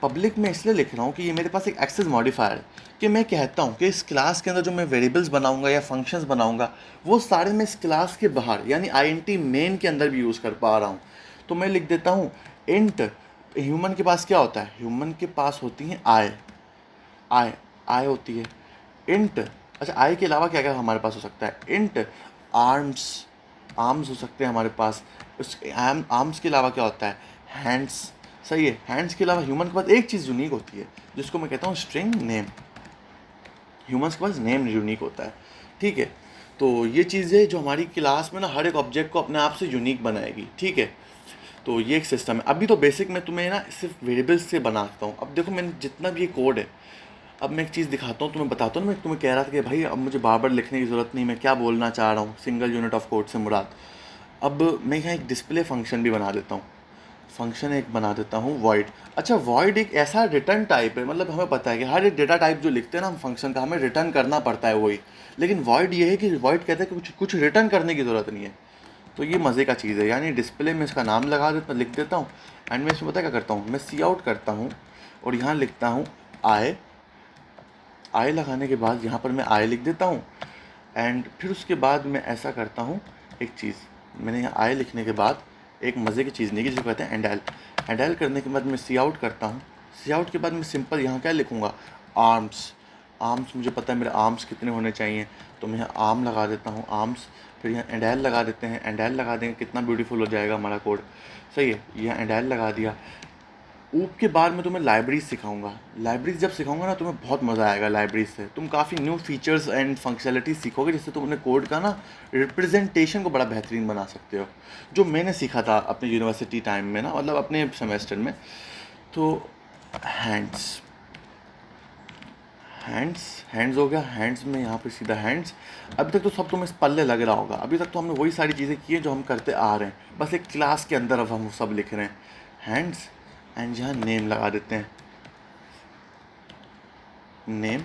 पब्लिक मैं इसलिए लिख रहा हूँ कि ये मेरे पास एक एक्सेस मॉडिफायर है, कि मैं कहता हूँ कि इस क्लास के अंदर जो मैं वेरिएबल्स बनाऊँगा या फंक्शंस बनाऊँगा, वो सारे मैं इस क्लास के बाहर यानी आईएनटी मेन के अंदर भी यूज़ कर पा रहा हूँ। तो मैं लिख देता हूँ इंट, ह्यूमन के पास क्या होता है, ह्यूमन के पास होती है आई होती है इंट। अच्छा, आई के अलावा क्या क्या हमारे पास हो सकता है, इंट आर्म्स हो सकते हैं हमारे पास। उस आर्म्स के अलावा क्या होता है, हैंड्स। सही है, हैंड्स के अलावा ह्यूमन के पास एक चीज़ यूनिक होती है जिसको मैं कहता हूँ स्ट्रिंग नेम। ह्यूमन्स के पास नेम यूनिक होता है। ठीक है, तो ये चीज़ है जो हमारी क्लास में ना हर एक ऑब्जेक्ट को अपने आप से यूनिक बनाएगी। ठीक है, तो ये एक सिस्टम है। अभी तो बेसिक मैं तुम्हें ना सिर्फ वेरिएबल्स से बनाता हूँ। अब देखो मैंने जितना भी ये कोड है, अब मैं एक चीज़ दिखाता हूँ, तुम्हें बताता हूँ। मैं तुम्हें कह रहा था कि भाई अब मुझे बार बार लिखने की ज़रूरत नहीं, मैं क्या बोलना चाह रहा हूँ, सिंगल यूनिट ऑफ कोड से मुराद। अब मैं यहाँ एक डिस्प्ले फंक्शन भी बना देता हूँ, फंक्शन एक बना देता हूँ वॉइड। अच्छा, वॉइड एक ऐसा रिटर्न टाइप है, मतलब हमें पता है कि हर एक डेटा टाइप जो लिखते हैं ना हम फंक्शन का, हमें रिटर्न करना पड़ता है वही। लेकिन वॉइड ये है कि वॉइड कहते हैं कि कुछ रिटर्न करने की ज़रूरत नहीं है। तो ये मज़े का चीज़ है, यानी डिस्प्ले में इसका नाम लिख देता हूँ। एंड मैं इसमें पता क्या करता हूँ, मैं सी आउट करता हूँ और यहाँ लिखता हूँ आई लगाने के बाद यहाँ पर मैं आई लिख देता हूँ। एंड फिर उसके बाद मैं ऐसा करता हूँ, एक चीज़ मैंने यहाँ आई लिखने के बाद एक मज़े की चीज़ नहीं की जिसको कहते हैं एंडाइल करने के बाद मैं सी आउट करता हूँ। सी आउट के बाद मैं सिंपल यहाँ क्या लिखूँगा, आर्म्स मुझे पता है मेरे आर्म्स कितने होने चाहिए, तो मैं यहाँ आर्म लगा देता हूँ आर्म्स। फिर यहाँ एंडाइल लगा देते हैं, एंडाइल लगा देंगे, कितना ब्यूटीफुल हो जाएगा हमारा कोड। सही है, यहाँ एंडाइल लगा दिया। ऊप के बाद मैं तुम्हें लाइब्रेरीज सिखाऊंगा। लाइब्रेरीज जब सिखाऊंगा ना तुम्हें बहुत मज़ा आएगा। लाइब्रेरीज से तुम काफ़ी न्यू फीचर्स एंड फंक्शनलिटीज सीखोगे, जिससे तुम अपने कोड का ना रिप्रेजेंटेशन को बड़ा बेहतरीन बना सकते हो, जो मैंने सीखा था अपने यूनिवर्सिटी टाइम में ना, मतलब अपने सेमेस्टर में। तो हैंड्स हो गया, हैंड्स में यहाँ पे सीधा हैंड्स। अभी तक तो सब तुम्हें पल्ले लग रहा होगा, अभी तक तो हमने वही सारी चीज़ें की हैं जो हम करते आ रहे हैं, बस एक क्लास के अंदर अब हम सब लिख रहे हैं हैंड्स। एंड यहाँ नेम लगा देते हैं, नेम,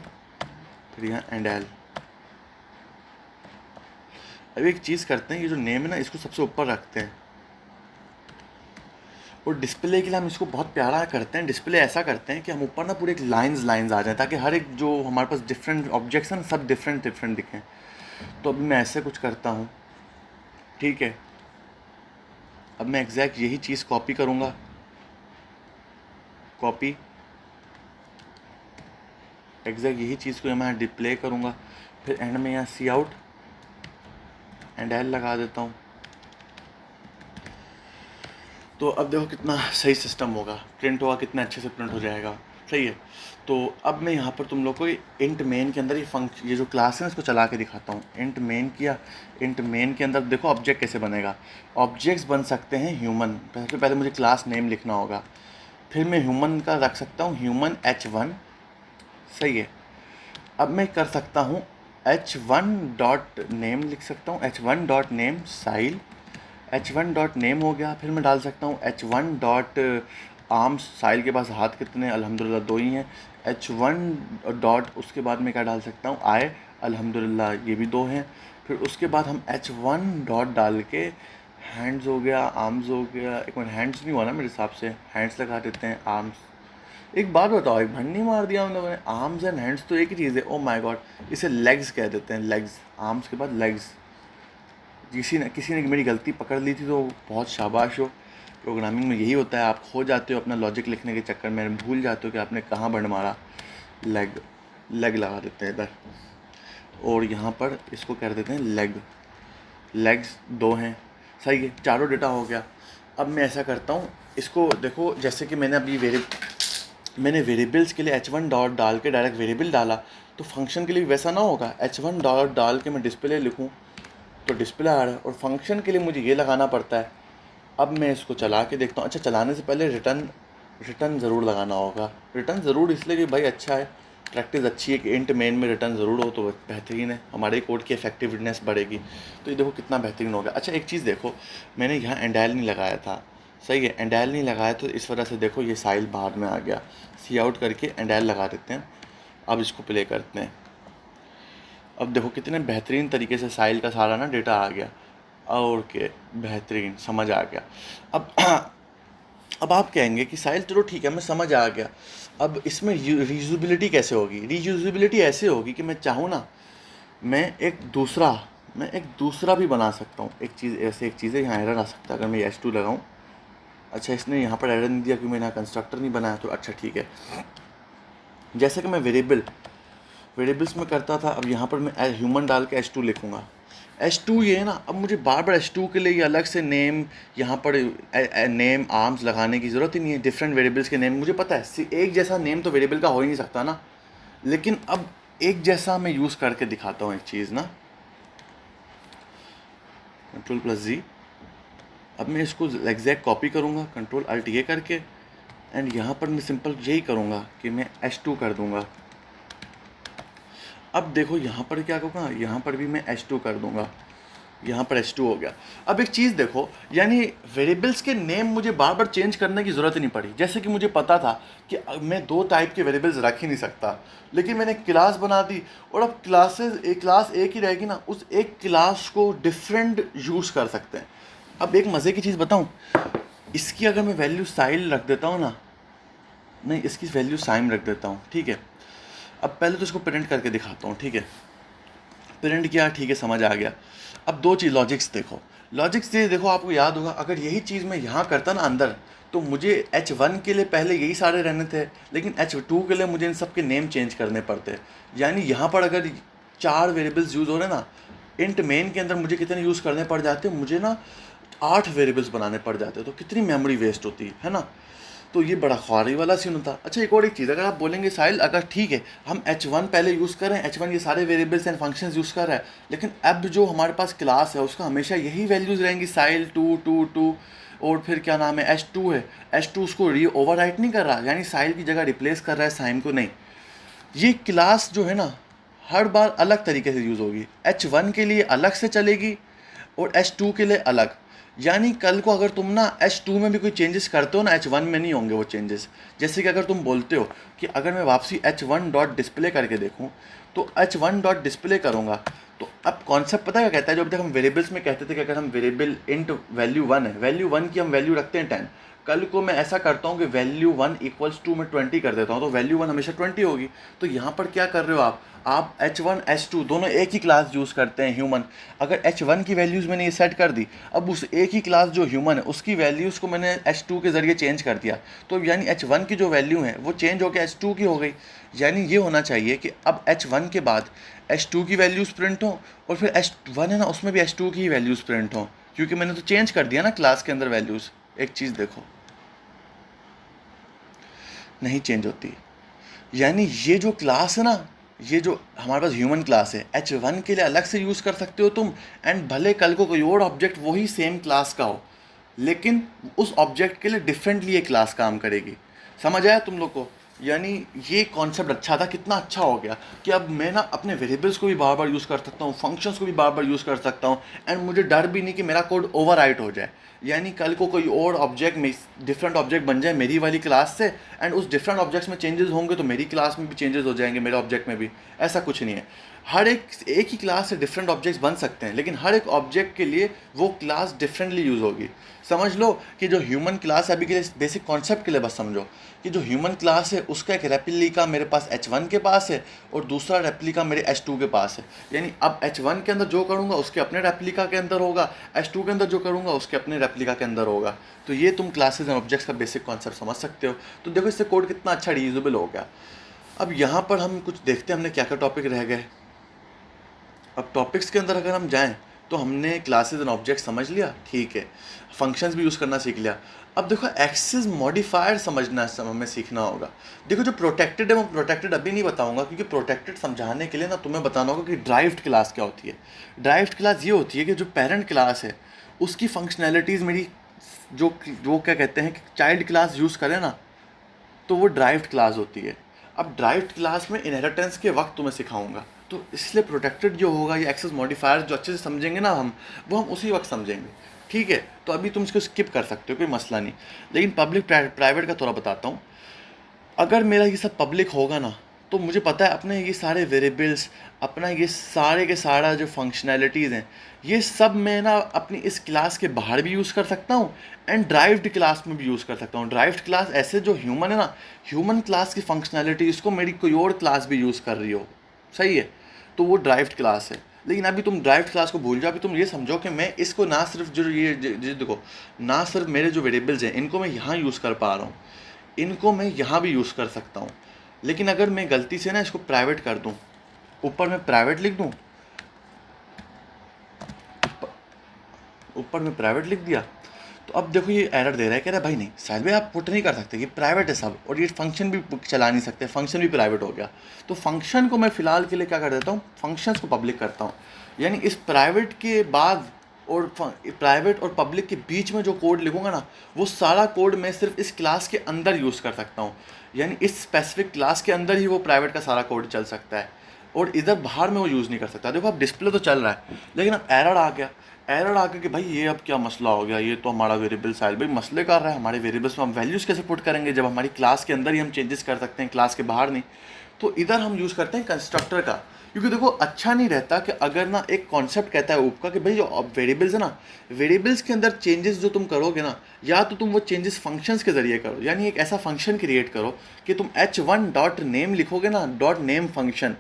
फिर यहाँ एंडल। अब एक चीज़ करते हैं, ये जो नेम है ना इसको सबसे ऊपर रखते हैं, और डिस्प्ले के लिए हम इसको बहुत प्यारा करते हैं। डिस्प्ले ऐसा करते हैं कि हम ऊपर ना पूरे एक लाइंस आ जाए, ताकि हर एक जो हमारे पास डिफरेंट ऑब्जेक्ट्स हैं सब डिफरेंट दिखें। तो अभी मैं ऐसे कुछ करता हूँ। ठीक है, अब मैं एग्जैक्ट यही चीज़ कॉपी करूँगा, एग्जैक्ट यही चीज़ को मैं डिस्प्ले करूँगा। फिर एंड में यहाँ सी आउट एंड एल लगा देता हूँ। तो अब देखो कितना सही सिस्टम होगा, प्रिंट होगा कितना अच्छे से प्रिंट हो जाएगा, सही है। तो अब मैं यहाँ पर तुम लोग को इंट मेन के अंदर ये जो क्लास है इसको चला के दिखाता हूँ। इंट मेन किया, इंट मेन के अंदर देखो ऑब्जेक्ट कैसे बनेगा। ऑब्जेक्ट्स बन सकते हैं ह्यूमन, सबसे पहले मुझे क्लास नेम लिखना होगा, फिर मैं ह्यूमन का रख सकता हूँ ह्यूमन h1, सही है। अब मैं कर सकता हूँ h1 डॉट नेम लिख सकता हूँ, h1 डॉट नेम साइल, h1 डॉट नेम हो गया। फिर मैं डाल सकता हूँ h1 डॉट आर्म्स, साइल के पास हाथ कितने, अल्हम्दुलिल्लाह 2 ही हैं। h1 डॉट उसके बाद मैं क्या डाल सकता हूँ आई, अल्हम्दुलिल्लाह ये भी 2 हैं। फिर उसके बाद हम h1 डॉट डाल के हैंड्स हो गया, आर्म्स हो गया, एक मिनट हैंड्स नहीं हुआ ना मेरे हिसाब से, हैंड्स लगा देते हैं, आर्म्स। एक बात बताओ, एक भंडी मार दिया हम लोगों ने, आर्म्स एंड हैंड्स तो एक ही चीज़ है। ओ माय गॉड, इसे लेग्स कह देते हैं, लेग्स, आर्म्स के बाद लेग्स। किसी ने मेरी गलती पकड़ ली थी तो बहुत शाबाश हो। प्रोग्रामिंग में यही होता है, आप खो जाते हो अपना लॉजिक लिखने के चक्कर में, भूल जाते हो कि आपने कहाँ बंड मारा। लेग, लेग लगा देते हैं इधर, और यहाँ पर इसको कर देते हैं लेग। लेग्स 2 हैं, सही है, चारों डेटा हो गया। अब मैं ऐसा करता हूँ, इसको देखो जैसे कि मैंने अभी मैंने वेरिएबल्स के लिए h1 डॉट डाल के डायरेक्ट वेरिएबल डाला, तो फंक्शन के लिए वैसा ना होगा। h1 डॉट डाल के मैं डिस्प्ले लिखूँ तो डिस्प्ले आ रहा है, और फंक्शन के लिए मुझे ये लगाना पड़ता है। अब मैं इसको चला के देखता हूँ। अच्छा, चलाने से पहले रिटर्न ज़रूर लगाना होगा। रिटर्न ज़रूर इसलिए कि भाई अच्छा है, प्रैक्टिस अच्छी है कि इंट मेन में रिटर्न ज़रूर हो तो बेहतरीन है, हमारे कोड की इफेक्टिवनेस बढ़ेगी। तो ये देखो कितना बेहतरीन हो गया। अच्छा एक चीज़ देखो, मैंने यहाँ एंडाइल नहीं लगाया था, सही है, एंडाइल नहीं लगाया तो इस वजह से देखो ये साइल बाहर में आ गया। सी आउट करके एंडाइल लगा देते हैं। अब इसको प्ले करते हैं। अब देखो कितने बेहतरीन तरीके से साइल का सारा ना डेटा आ गया, और के बेहतरीन समझ आ गया। अब अब आप कहेंगे कि साहिल चलो ठीक है, मैं समझ आ गया, अब इसमें रीयूजेबिलिटी कैसे होगी? रीयूजेबिलिटी ऐसे होगी कि मैं चाहूँ ना, मैं एक दूसरा भी बना सकता हूँ। एक चीज़ ऐसे, एक चीज़ है, यहाँ एरर आ सकता है अगर मैं h2 लगाऊँ। अच्छा, इसने यहाँ पर एरर नहीं दिया क्योंकि मैंने यहाँ कंस्ट्रक्टर नहीं बनाया, तो अच्छा ठीक है। जैसे कि मैं वेरिएबल्स में करता था, अब यहाँ पर मैं ह्यूमन डाल के h2 लिखूँगा। h2 ये है ना, अब मुझे बार बार h2 के लिए ये अलग से नेम, यहाँ पर नेम आर्म्स लगाने की ज़रूरत ही नहीं है। डिफरेंट वेरिएबल्स के नेम मुझे पता है, एक जैसा नेम तो वेरिएबल का हो ही नहीं सकता ना। लेकिन अब एक जैसा मैं यूज़ करके दिखाता हूँ एक चीज़ ना, Ctrl+Z। अब मैं इसको एग्जैक्ट कॉपी करूँगा Ctrl+Alt करके, एंड यहाँ पर मैं सिंपल यही करूँगा कि मैं h2 कर दूँगा। अब देखो यहाँ पर क्या करूँगा, यहाँ पर भी मैं h2 कर दूँगा, यहाँ पर h2 हो गया। अब एक चीज़ देखो, यानी वेरिएबल्स के नेम मुझे बार बार चेंज करने की ज़रूरत ही नहीं पड़ी। जैसे कि मुझे पता था कि मैं 2 टाइप के वेरिएबल्स रख ही नहीं सकता, लेकिन मैंने क्लास बना दी, और अब क्लास एक ही रहेगी ना, उस एक क्लास को डिफरेंट यूज़ कर सकते हैं। अब एक मज़े की चीज़ बताऊँ, इसकी अगर मैं वैल्यू साइल रख देता हूँ ना, नहीं इसकी वैल्यू साइम रख देता हूँ, ठीक है। अब पहले तो इसको प्रिंट करके दिखाता हूँ, ठीक है। प्रिंट किया, ठीक है, समझ आ गया। अब 2 चीज़ लॉजिक्स देखो, लॉजिक्स ये देखो, आपको याद होगा अगर यही चीज़ मैं यहाँ करता ना अंदर, तो मुझे h1 के लिए पहले यही सारे रहने थे, लेकिन h2 के लिए मुझे इन सब के नेम चेंज करने पड़ते। यानी यहाँ पर अगर 4 वेरिएबल्स यूज़ हो रहे ना, इंट मेन के अंदर मुझे कितने यूज़ करने पड़ जाते, मुझे ना 8 वेरिएबल्स बनाने पड़ जाते, तो कितनी मेमोरी वेस्ट होती है ना। तो ये बड़ा ख्वारी वाला सीन होता। अच्छा एक और एक चीज़, अगर आप बोलेंगे साहिल अगर ठीक है हम h1 पहले यूज़ करें, h1 ये सारे वेरिएबल्स एंड फंक्शंस यूज़ कर रहा है, लेकिन अब जो हमारे पास क्लास है उसका हमेशा यही वैल्यूज़ रहेंगी, साहिल 2 और फिर क्या नाम है h2 है, h2 उसको ओवरराइट नहीं कर रहा, यानी साहिल की जगह रिप्लेस कर रहा है साइम को, नहीं। ये क्लास जो है ना हर बार अलग तरीके से यूज़ होगी, h1 के लिए अलग से चलेगी और h2 के लिए अलग। यानी कल को अगर तुम ना h2 में भी कोई चेंजेस करते हो ना, h1 में नहीं होंगे वो चेंजेस। जैसे कि अगर तुम बोलते हो कि अगर मैं वापसी h1 डॉट डिस्प्ले करके देखूँ, तो h1 डॉट डिस्प्ले करूँगा, तो अब कॉन्सेप्ट पता है क्या कहता है? जो अभी तक हम वेरिएबल्स में कहते थे कि अगर हम वेरिएबल इंट वैल्यू 1 है, वैल्यू 1 की हम वैल्यू रखते हैं 10, कल को मैं ऐसा करता हूँ कि वैल्यू 1 इक्वल्स टू मैं 20 कर देता हूँ, तो वैल्यू 1 हमेशा 20 होगी। तो यहाँ पर क्या कर रहे हो आप h1 h2 दोनों एक ही क्लास यूज़ करते हैं, ह्यूमन। अगर h1 की वैल्यूज़ मैंने ये सेट कर दी, अब उस एक ही क्लास जो ह्यूमन है उसकी वैल्यूज़ को मैंने h2 के ज़रिए चेंज कर दिया, तो यानी h1 की जो वैल्यू है वो चेंज होकर h2 की हो गई। यानी ये होना चाहिए कि अब h1 के बाद h2 की वैल्यूज़ प्रिंट हों, और फिर h1 है ना उसमें भी h2 की ही वैल्यूज़ प्रिंट हों, क्योंकि मैंने तो चेंज कर दिया ना क्लास के अंदर वैल्यूज़। एक चीज़ देखो, नहीं चेंज होती। यानी ये जो क्लास है ना, ये जो हमारे पास ह्यूमन क्लास है, H1 के लिए अलग से यूज़ कर सकते हो तुम, एंड भले कल को कोई और ऑब्जेक्ट वही सेम क्लास का हो, लेकिन उस ऑब्जेक्ट के लिए डिफरेंटली ये क्लास काम करेगी। समझ आया तुम लोग को? यानी ये कॉन्सेप्ट अच्छा था, कितना अच्छा हो गया कि अब मैं ना अपने वेरिएबल्स को भी बार बार यूज़ कर सकता हूँ, फंक्शंस को भी बार बार यूज़ कर सकता हूँ, एंड मुझे डर भी नहीं कि मेरा कोड ओवरराइट हो जाए। यानी कल को कोई और ऑब्जेक्ट में डिफरेंट ऑब्जेक्ट बन जाए मेरी वाली क्लास से, एंड उस डिफरेंट ऑब्जेक्ट्स में चेंजेस होंगे तो मेरी क्लास में भी चेंजेस हो जाएंगे, मेरे ऑब्जेक्ट में भी। ऐसा कुछ नहीं है, हर एक ही क्लास से डिफरेंट ऑब्जेक्ट्स बन सकते हैं, लेकिन हर एक ऑब्जेक्ट के लिए वो क्लास डिफरेंटली यूज़ होगी। समझ लो कि जो ह्यूमन क्लास है, अभी के लिए बेसिक कॉन्सेप्ट के लिए बस समझो कि जो ह्यूमन क्लास है उसका एक रेप्लिका मेरे पास H1 के पास है और दूसरा रेप्लिका मेरे H2 के पास है। यानी अब H1 के अंदर जो करूँगा उसके अपने रेप्लिका के अंदर होगा, H2 के अंदर जो करूँगा उसके अपने रेप्लिका के अंदर होगा। तो ये तुम क्लासेज एंड ऑब्जेक्ट्स का बेसिक कॉन्सेप्ट समझ सकते हो। तो देखो इससे कोड कितना अच्छा रीयूजेबल हो गया। अब यहाँ पर हम कुछ देखते हैं हमने क्या क्या टॉपिक रह गए। अब टॉपिक्स के अंदर अगर हम जाएं तो हमने क्लासेस एंड ऑब्जेक्ट समझ लिया, ठीक है, फंक्शंस भी यूज़ करना सीख लिया। अब देखो एक्सेस मॉडिफायर समझना हमें सीखना होगा। देखो जो प्रोटेक्टेड है वो प्रोटेक्टेड अभी नहीं बताऊंगा, क्योंकि प्रोटेक्टेड समझाने के लिए ना तुम्हें बताना होगा कि ड्राइव्ड क्लास क्या होती है। ड्राइव्ड क्लास ये होती है कि जो पेरेंट क्लास है उसकी फंक्शनैलिटीज़ मेरी जो जो क्या कहते हैं कि चाइल्ड क्लास यूज़ करें ना, तो वो ड्राइव्ड क्लास होती है। अब ड्राइव्ड क्लास में इनहेरिटेंस के वक्त तुम्हें सिखाऊंगा, तो इसलिए प्रोटेक्टेड जो होगा ये एक्सेस मॉडिफायर जो अच्छे से समझेंगे ना हम, वो हम उसी वक्त समझेंगे, ठीक है। तो अभी तुम इसको स्किप कर सकते हो, कोई मसला नहीं। लेकिन पब्लिक प्राइवेट का थोड़ा बताता हूँ। अगर मेरा ये सब पब्लिक होगा ना, तो मुझे पता है अपने ये सारे वेरिएबल्स, अपना ये सारे के सारा जो फंक्शनैलिटीज़ हैं, ये सब मैं ना अपनी इस क्लास के बाहर भी यूज़ कर सकता हूँ एंड ड्राइव्ड क्लास में भी यूज़ कर सकता हूँ। ड्राइव्ड क्लास ऐसे जो ह्यूमन है ना, ह्यूमन क्लास की फंक्शनैलिटी इसको मेरी कोई और क्लास भी यूज़ कर रही हो, सही है, तो वो ड्राइव्ड क्लास है। लेकिन अभी तुम ड्राइव्ड क्लास को भूल जाओ, अभी तुम ये समझो कि मैं इसको ना सिर्फ जो ये देखो, ना सिर्फ मेरे जो वेरिएबल्स हैं इनको मैं यहाँ यूज़ कर पा रहा हूँ, इनको मैं यहाँ भी यूज़ कर सकता हूँ। लेकिन अगर मैं गलती से ना इसको प्राइवेट कर दूँ, ऊपर मैं प्राइवेट लिख दूँ, ऊपर में प्राइवेट लिख दिया, तो अब देखो ये एरर दे रहा है, कह रहा है भाई नहीं साहिल भाई आप पुट नहीं कर सकते, ये प्राइवेट है सब, और ये फंक्शन भी चला नहीं सकते, फंक्शन भी प्राइवेट हो गया। तो फंक्शन को मैं फ़िलहाल के लिए क्या कर देता हूँ, फंक्शंस को पब्लिक करता हूँ। यानी इस प्राइवेट के बाद और प्राइवेट और पब्लिक के बीच में जो कोड लिखूंगा ना, वो सारा कोड मैं सिर्फ इस क्लास के अंदर यूज़ कर सकता हूँ। यानी इस स्पेसिफिक क्लास के अंदर ही वो प्राइवेट का सारा कोड चल सकता है, और इधर बाहर में वो यूज़ नहीं कर सकता। देखो अब डिस्प्ले तो चल रहा है, लेकिन अब एरर आ गया, एरर आ गया कि भाई ये अब क्या मसला हो गया, ये तो हमारा वेरिएबल साहिल भाई मसले कर रहा है, हमारे वेरिएबल्स में हम वैल्यूज़ कैसे पुट करेंगे जब हमारी क्लास के अंदर ही हम चेंजेस कर सकते हैं, क्लास के बाहर नहीं। तो इधर हम यूज़ करते हैं कंस्ट्रक्टर का, क्योंकि देखो अच्छा नहीं रहता कि अगर ना एक कॉन्सेप्ट कहता है ऊपर का कि भाई जो वेरिएबल्स है ना, वेरिएबल्स के अंदर चेंजेस जो तुम करोगे ना, या तो तुम वो चेंजेस फंक्शंस के जरिए करो, यानी एक ऐसा फंक्शन क्रिएट करो कि तुम h1 डॉट नेम लिखोगे ना, डॉट नेम फंक्शन,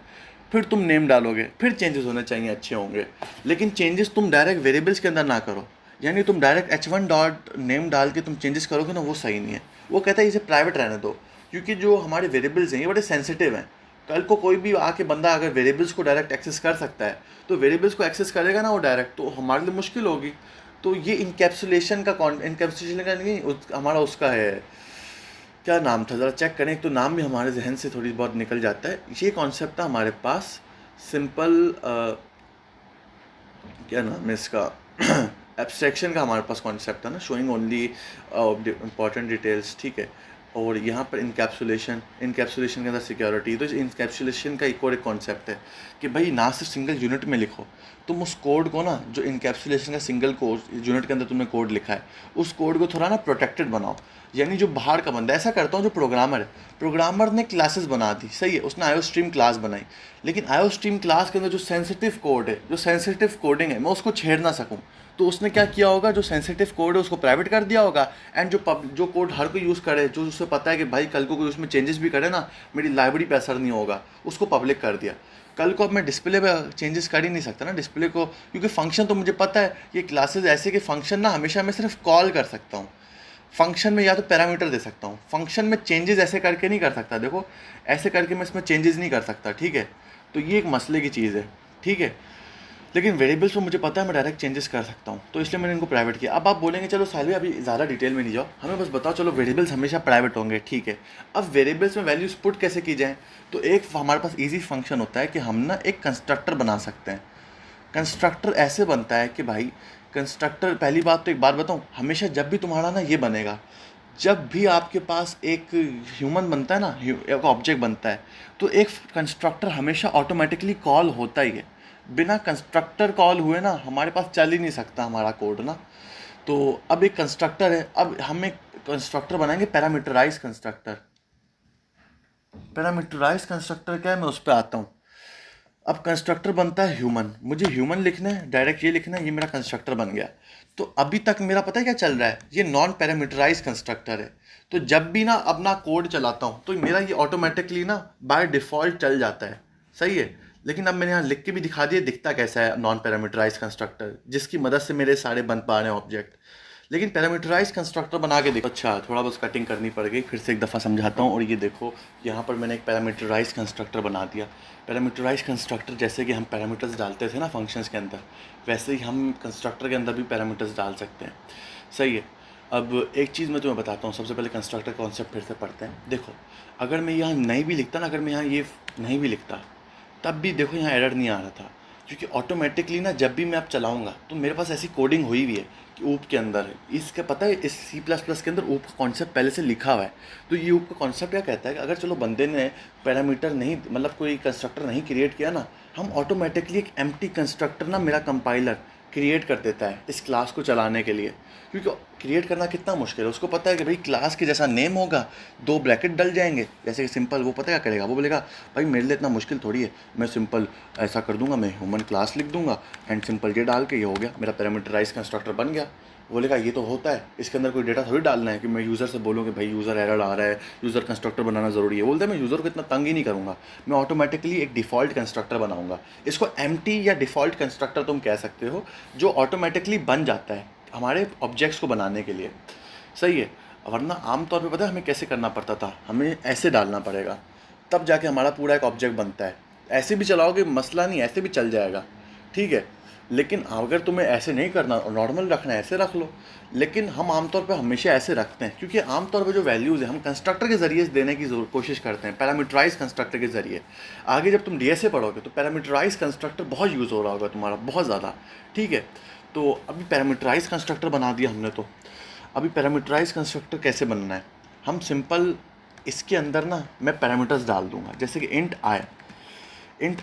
फिर तुम नेम डालोगे, फिर चेंजेस होने चाहिए, अच्छे होंगे। लेकिन चेंजेस तुम डायरेक्ट वेरिएबल्स के अंदर ना करो, यानी तुम डायरेक्ट h1 डॉट नेम डाल के तुम चेंजेस करोगे ना, वो सही नहीं है। वो कहता है इसे प्राइवेट रहने दो, क्योंकि जो हमारे वेरिएबल्स हैं ये बड़े सेंसिटिव हैं। कल को कोई भी आके बंदा अगर वेरिएबल्स को डायरेक्ट एक्सेस कर सकता है, तो वेरिएबल्स को एक्सेस करेगा ना वो डायरेक्ट, तो हमारे लिए मुश्किल होगी। तो ये इनकैप्सुलेशन का नहीं हमारा उसका है, क्या नाम था ज़रा चेक करें, एक तो नाम भी हमारे जहन से थोड़ी बहुत निकल जाता है। ये कॉन्सेप्ट था हमारे पास सिंपल क्या नाम है इसका एब्स्ट्रैक्शन का हमारे पास कॉन्सेप्ट था ना, शोइंग ओनली इंपॉर्टेंट डिटेल्स, ठीक है। और यहाँ पर इनकैप्सुलेशन के अंदर सिक्योरिटी, तो इस इनकैप्सुलेशन का एक और एक कॉन्सेप्ट है कि भाई ना सिर्फ सिंगल यूनिट में लिखो, तुम उस कोड को ना, जो इनकैप्सुलेशन का सिंगल कोड यूनिट के अंदर तुमने कोड लिखा है, उस कोड को थोड़ा ना प्रोटेक्टेड बनाओ। यानी जो बाहर का बंदा, ऐसा करता हूँ जो प्रोग्रामर है, प्रोग्रामर ने क्लासेस बना दी, सही है, उसने आयो स्ट्रीम क्लास बनाई, लेकिन आयो स्ट्रीम क्लास के अंदर जो सेंसिटिव कोड है, जो सेंसिटिव कोडिंग है, मैं उसको छेड़ ना सकूँ, तो उसने क्या किया होगा, जो सेंसिटिव कोड है उसको प्राइवेट कर दिया होगा, एंड जो कोड हर कोई यूज़ करे, जो उससे पता है कि भाई कल को कोई उसमें चेंजेस भी करे ना, मेरी लाइब्रेरी पे असर नहीं होगा, उसको पब्लिक कर दिया। कल को अब मैं डिस्प्ले पे चेंजेस कर ही नहीं सकता ना डिस्प्ले को, क्योंकि फंक्शन तो मुझे पता है ये क्लासेस ऐसे कि फंक्शन ना हमेशा मैं सिर्फ कॉल कर सकता हूँ, फंक्शन में या तो पैरामीटर दे सकता हूँ, फंक्शन में चेंजेस ऐसे करके नहीं कर सकता। देखो ऐसे करके मैं इसमें चेंजेस नहीं कर सकता, ठीक है। तो ये एक मसले की चीज़ है, ठीक है। लेकिन वेरिएबल्स में मुझे पता है मैं डायरेक्ट चेंजेस कर सकता हूँ, तो इसलिए मैंने इनको प्राइवेट किया। अब आप बोलेंगे चलो साहिल भाई अभी ज़्यादा डिटेल में नहीं जाओ, हमें बस बताओ चलो वेरिएबल्स हमेशा प्राइवेट होंगे, ठीक है। अब वेरिएबल्स में वैल्यूज पुट कैसे की जाए, तो एक हमारे पास ईजी फंक्शन होता है कि हम ना एक कंस्ट्रक्टर बना सकते हैं। कंस्ट्रक्टर ऐसे बनता है कि भाई कंस्ट्रक्टर, पहली बात तो एक बात बताऊँ, हमेशा जब भी तुम्हारा ना ये बनेगा, जब भी आपके पास एक ह्यूमन बनता है ना, एक ऑब्जेक्ट बनता है, तो एक कंस्ट्रक्टर हमेशा ऑटोमेटिकली कॉल होता ही है। बिना कंस्ट्रक्टर कॉल हुए ना हमारे पास चल ही नहीं सकता हमारा कोड ना। तो अब एक कंस्ट्रक्टर है, अब हम एक कंस्ट्रक्टर बनाएंगे पैरामीटराइज कंस्ट्रक्टर। पैरामीटराइज कंस्ट्रक्टर क्या है, मैं उस पर आता हूँ। अब कंस्ट्रक्टर बनता है ह्यूमन, मुझे ह्यूमन लिखना है, डायरेक्ट ये लिखना है, ये मेरा कंस्ट्रक्टर बन गया। तो अभी तक मेरा पता है क्या चल रहा है, ये नॉन पैरामीटराइज कंस्ट्रक्टर है। तो जब भी ना अपना कोड चलाता हूँ तो मेरा ये ऑटोमेटिकली ना बाय डिफ़ॉल्ट चल जाता है, सही है। लेकिन अब मैंने यहाँ लिख के भी दिखा दिया दिखता कैसा है नॉन पैरामीटराइज कंस्ट्रक्टर, जिसकी मदद से मेरे सारे बन पा रहे हैं ऑब्जेक्ट। लेकिन पैरामीटराइज कंस्ट्रक्टर बना के देखो, अच्छा थोड़ा बहुत कटिंग करनी पड़ गई, फिर से एक दफ़ा समझाता हूँ। और ये देखो यहाँ पर मैंने एक पैरामीटराइज कंस्ट्रक्टर बना दिया। पैरामीटराइज कंस्ट्रक्टर जैसे कि हम पैरामीटर्स डालते थे ना फंक्शंस के अंदर, वैसे ही हम कंस्ट्रक्टर के अंदर भी पैरामीटर्स डाल सकते हैं, सही है। अब एक चीज़ मैं तुम्हें बताता हूँ, सबसे पहले कंस्ट्रक्टर कॉन्सेप्ट फिर से पढ़ते हैं। देखो अगर मैं यहाँ नहीं भी लिखता ना, अगर मैं यहाँ ये नहीं भी लिखता तब भी देखो यहाँ एरर नहीं आ रहा था, क्योंकि ऑटोमेटिकली ना जब भी मैं अब चलाऊँगा तो मेरे पास ऐसी कोडिंग हुई हुई है कि ऊप के अंदर है। इसका पता है इस C++ के अंदर ऊप का कॉन्सेप्ट पहले से लिखा हुआ है। तो ये ऊप का कॉन्सेप्ट क्या कहता है कि अगर चलो बंदे ने पैरामीटर नहीं, मतलब कोई कंस्ट्रक्टर नहीं क्रिएट किया ना, हम ऑटोमेटिकली एक एम्प्टी कंस्ट्रक्टर ना मेरा कंपाइलर क्रिएट कर देता है इस क्लास को चलाने के लिए। क्योंकि क्रिएट करना कितना मुश्किल है, उसको पता है कि भाई क्लास के जैसा नेम होगा, दो ब्रैकेट डल जाएंगे जैसे कि सिंपल, वो पता क्या करेगा, वो बोलेगा भाई मेरे लिए इतना मुश्किल थोड़ी है, मैं सिंपल ऐसा कर दूंगा, मैं ह्यूमन क्लास लिख दूंगा एंड सिंपल ये डाल के ये हो गया, मेरा पैरामीटराइज कंस्ट्रक्टर बन गया। बोलेगा ये तो होता है, इसके अंदर कोई डेटा थोड़ी डालना है कि मैं यूज़र से बोलूँ कि भाई यूज़र एरर आ रहा है, यूज़र कंस्ट्रक्टर बनाना ज़रूरी है। बोलते हैं मैं यूज़र को इतना तंग ही नहीं करूँगा, मैं ऑटोमेटिकली एक डिफ़ॉल्ट कंस्ट्रक्टर बनाऊँगा। इसको एम्प्टी या डिफ़ॉल्ट कंस्ट्रक्टर तुम कह सकते हो, जो ऑटोमेटिकली बन जाता है हमारे ऑब्जेक्ट्स को बनाने के लिए, सही है। वरना आमतौर पर पता है हमें कैसे करना पड़ता था, हमें ऐसे डालना पड़ेगा तब जाके हमारा पूरा एक ऑब्जेक्ट बनता है। ऐसे भी चलाओगे मसला नहीं, ऐसे भी चल जाएगा, ठीक है। लेकिन अगर तुम्हें ऐसे नहीं करना, नॉर्मल रखना है, ऐसे रख लो। लेकिन हम आमतौर पे हमेशा ऐसे रखते हैं, क्योंकि आमतौर पे जो वैल्यूज़ है हम कंस्ट्रक्टर के ज़रिए देने की कोशिश करते हैं, पैरामीटराइज कंस्ट्रक्टर के ज़रिए। आगे जब तुम डीएसए पढ़ोगे तो पैरामीटराइज कंस्ट्रक्टर बहुत यूज़ हो रहा होगा तुम्हारा, बहुत ज़्यादा, ठीक है। तो अभी पैरामीटराइज कंस्ट्रक्टर बना दिया हमने, तो अभी पैरामीटराइज कंस्ट्रक्टर कैसे बनना है, हम सिंपल इसके अंदर ना मैं पैरामीटर्स डाल दूंगा, जैसे कि इंट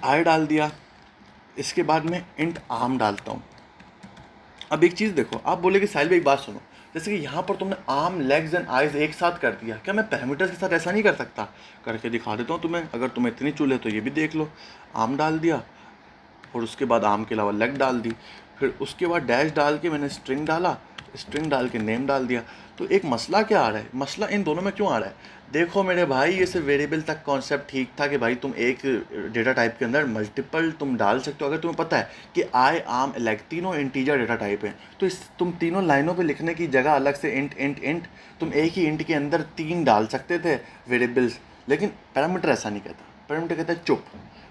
आई डाल दिया, इसके बाद में इंट आर्म डालता हूँ। अब एक चीज़ देखो, आप बोले कि साहिल भाई एक बात सुनो, जैसे कि यहाँ पर तुमने आर्म, लेग्स एंड आइज एक साथ कर दिया, क्या मैं पैरामीटर्स के साथ ऐसा नहीं कर सकता? करके दिखा देता हूँ तुम्हें, अगर तुम्हें इतनी चुल है तो ये भी देख लो। आर्म डाल दिया और उसके बाद आर्म के अलावा लेग डाल दी, फिर उसके बाद डैश डाल के मैंने स्ट्रिंग डाला, स्ट्रिंग डाल के नेम डाल दिया। तो एक मसला क्या आ रहा है, मसला इन दोनों में क्यों आ रहा है? देखो मेरे भाई, ये सिर्फ वेरिएबल तक कॉन्सेप्ट ठीक था कि भाई तुम एक डेटा टाइप के अंदर मल्टीपल तुम डाल सकते हो, अगर तुम्हें पता है कि आई, आर्म, लेग तीनों इंटीजर डेटा टाइप हैं, तो इस तुम तीनों लाइनों पे लिखने की जगह अलग से इंट इंट इंट, तुम एक ही इंट के अंदर 3 डाल सकते थे वेरिएबल्स। लेकिन पैरामीटर ऐसा नहीं कहता, पैरामीटर कहता है चुप,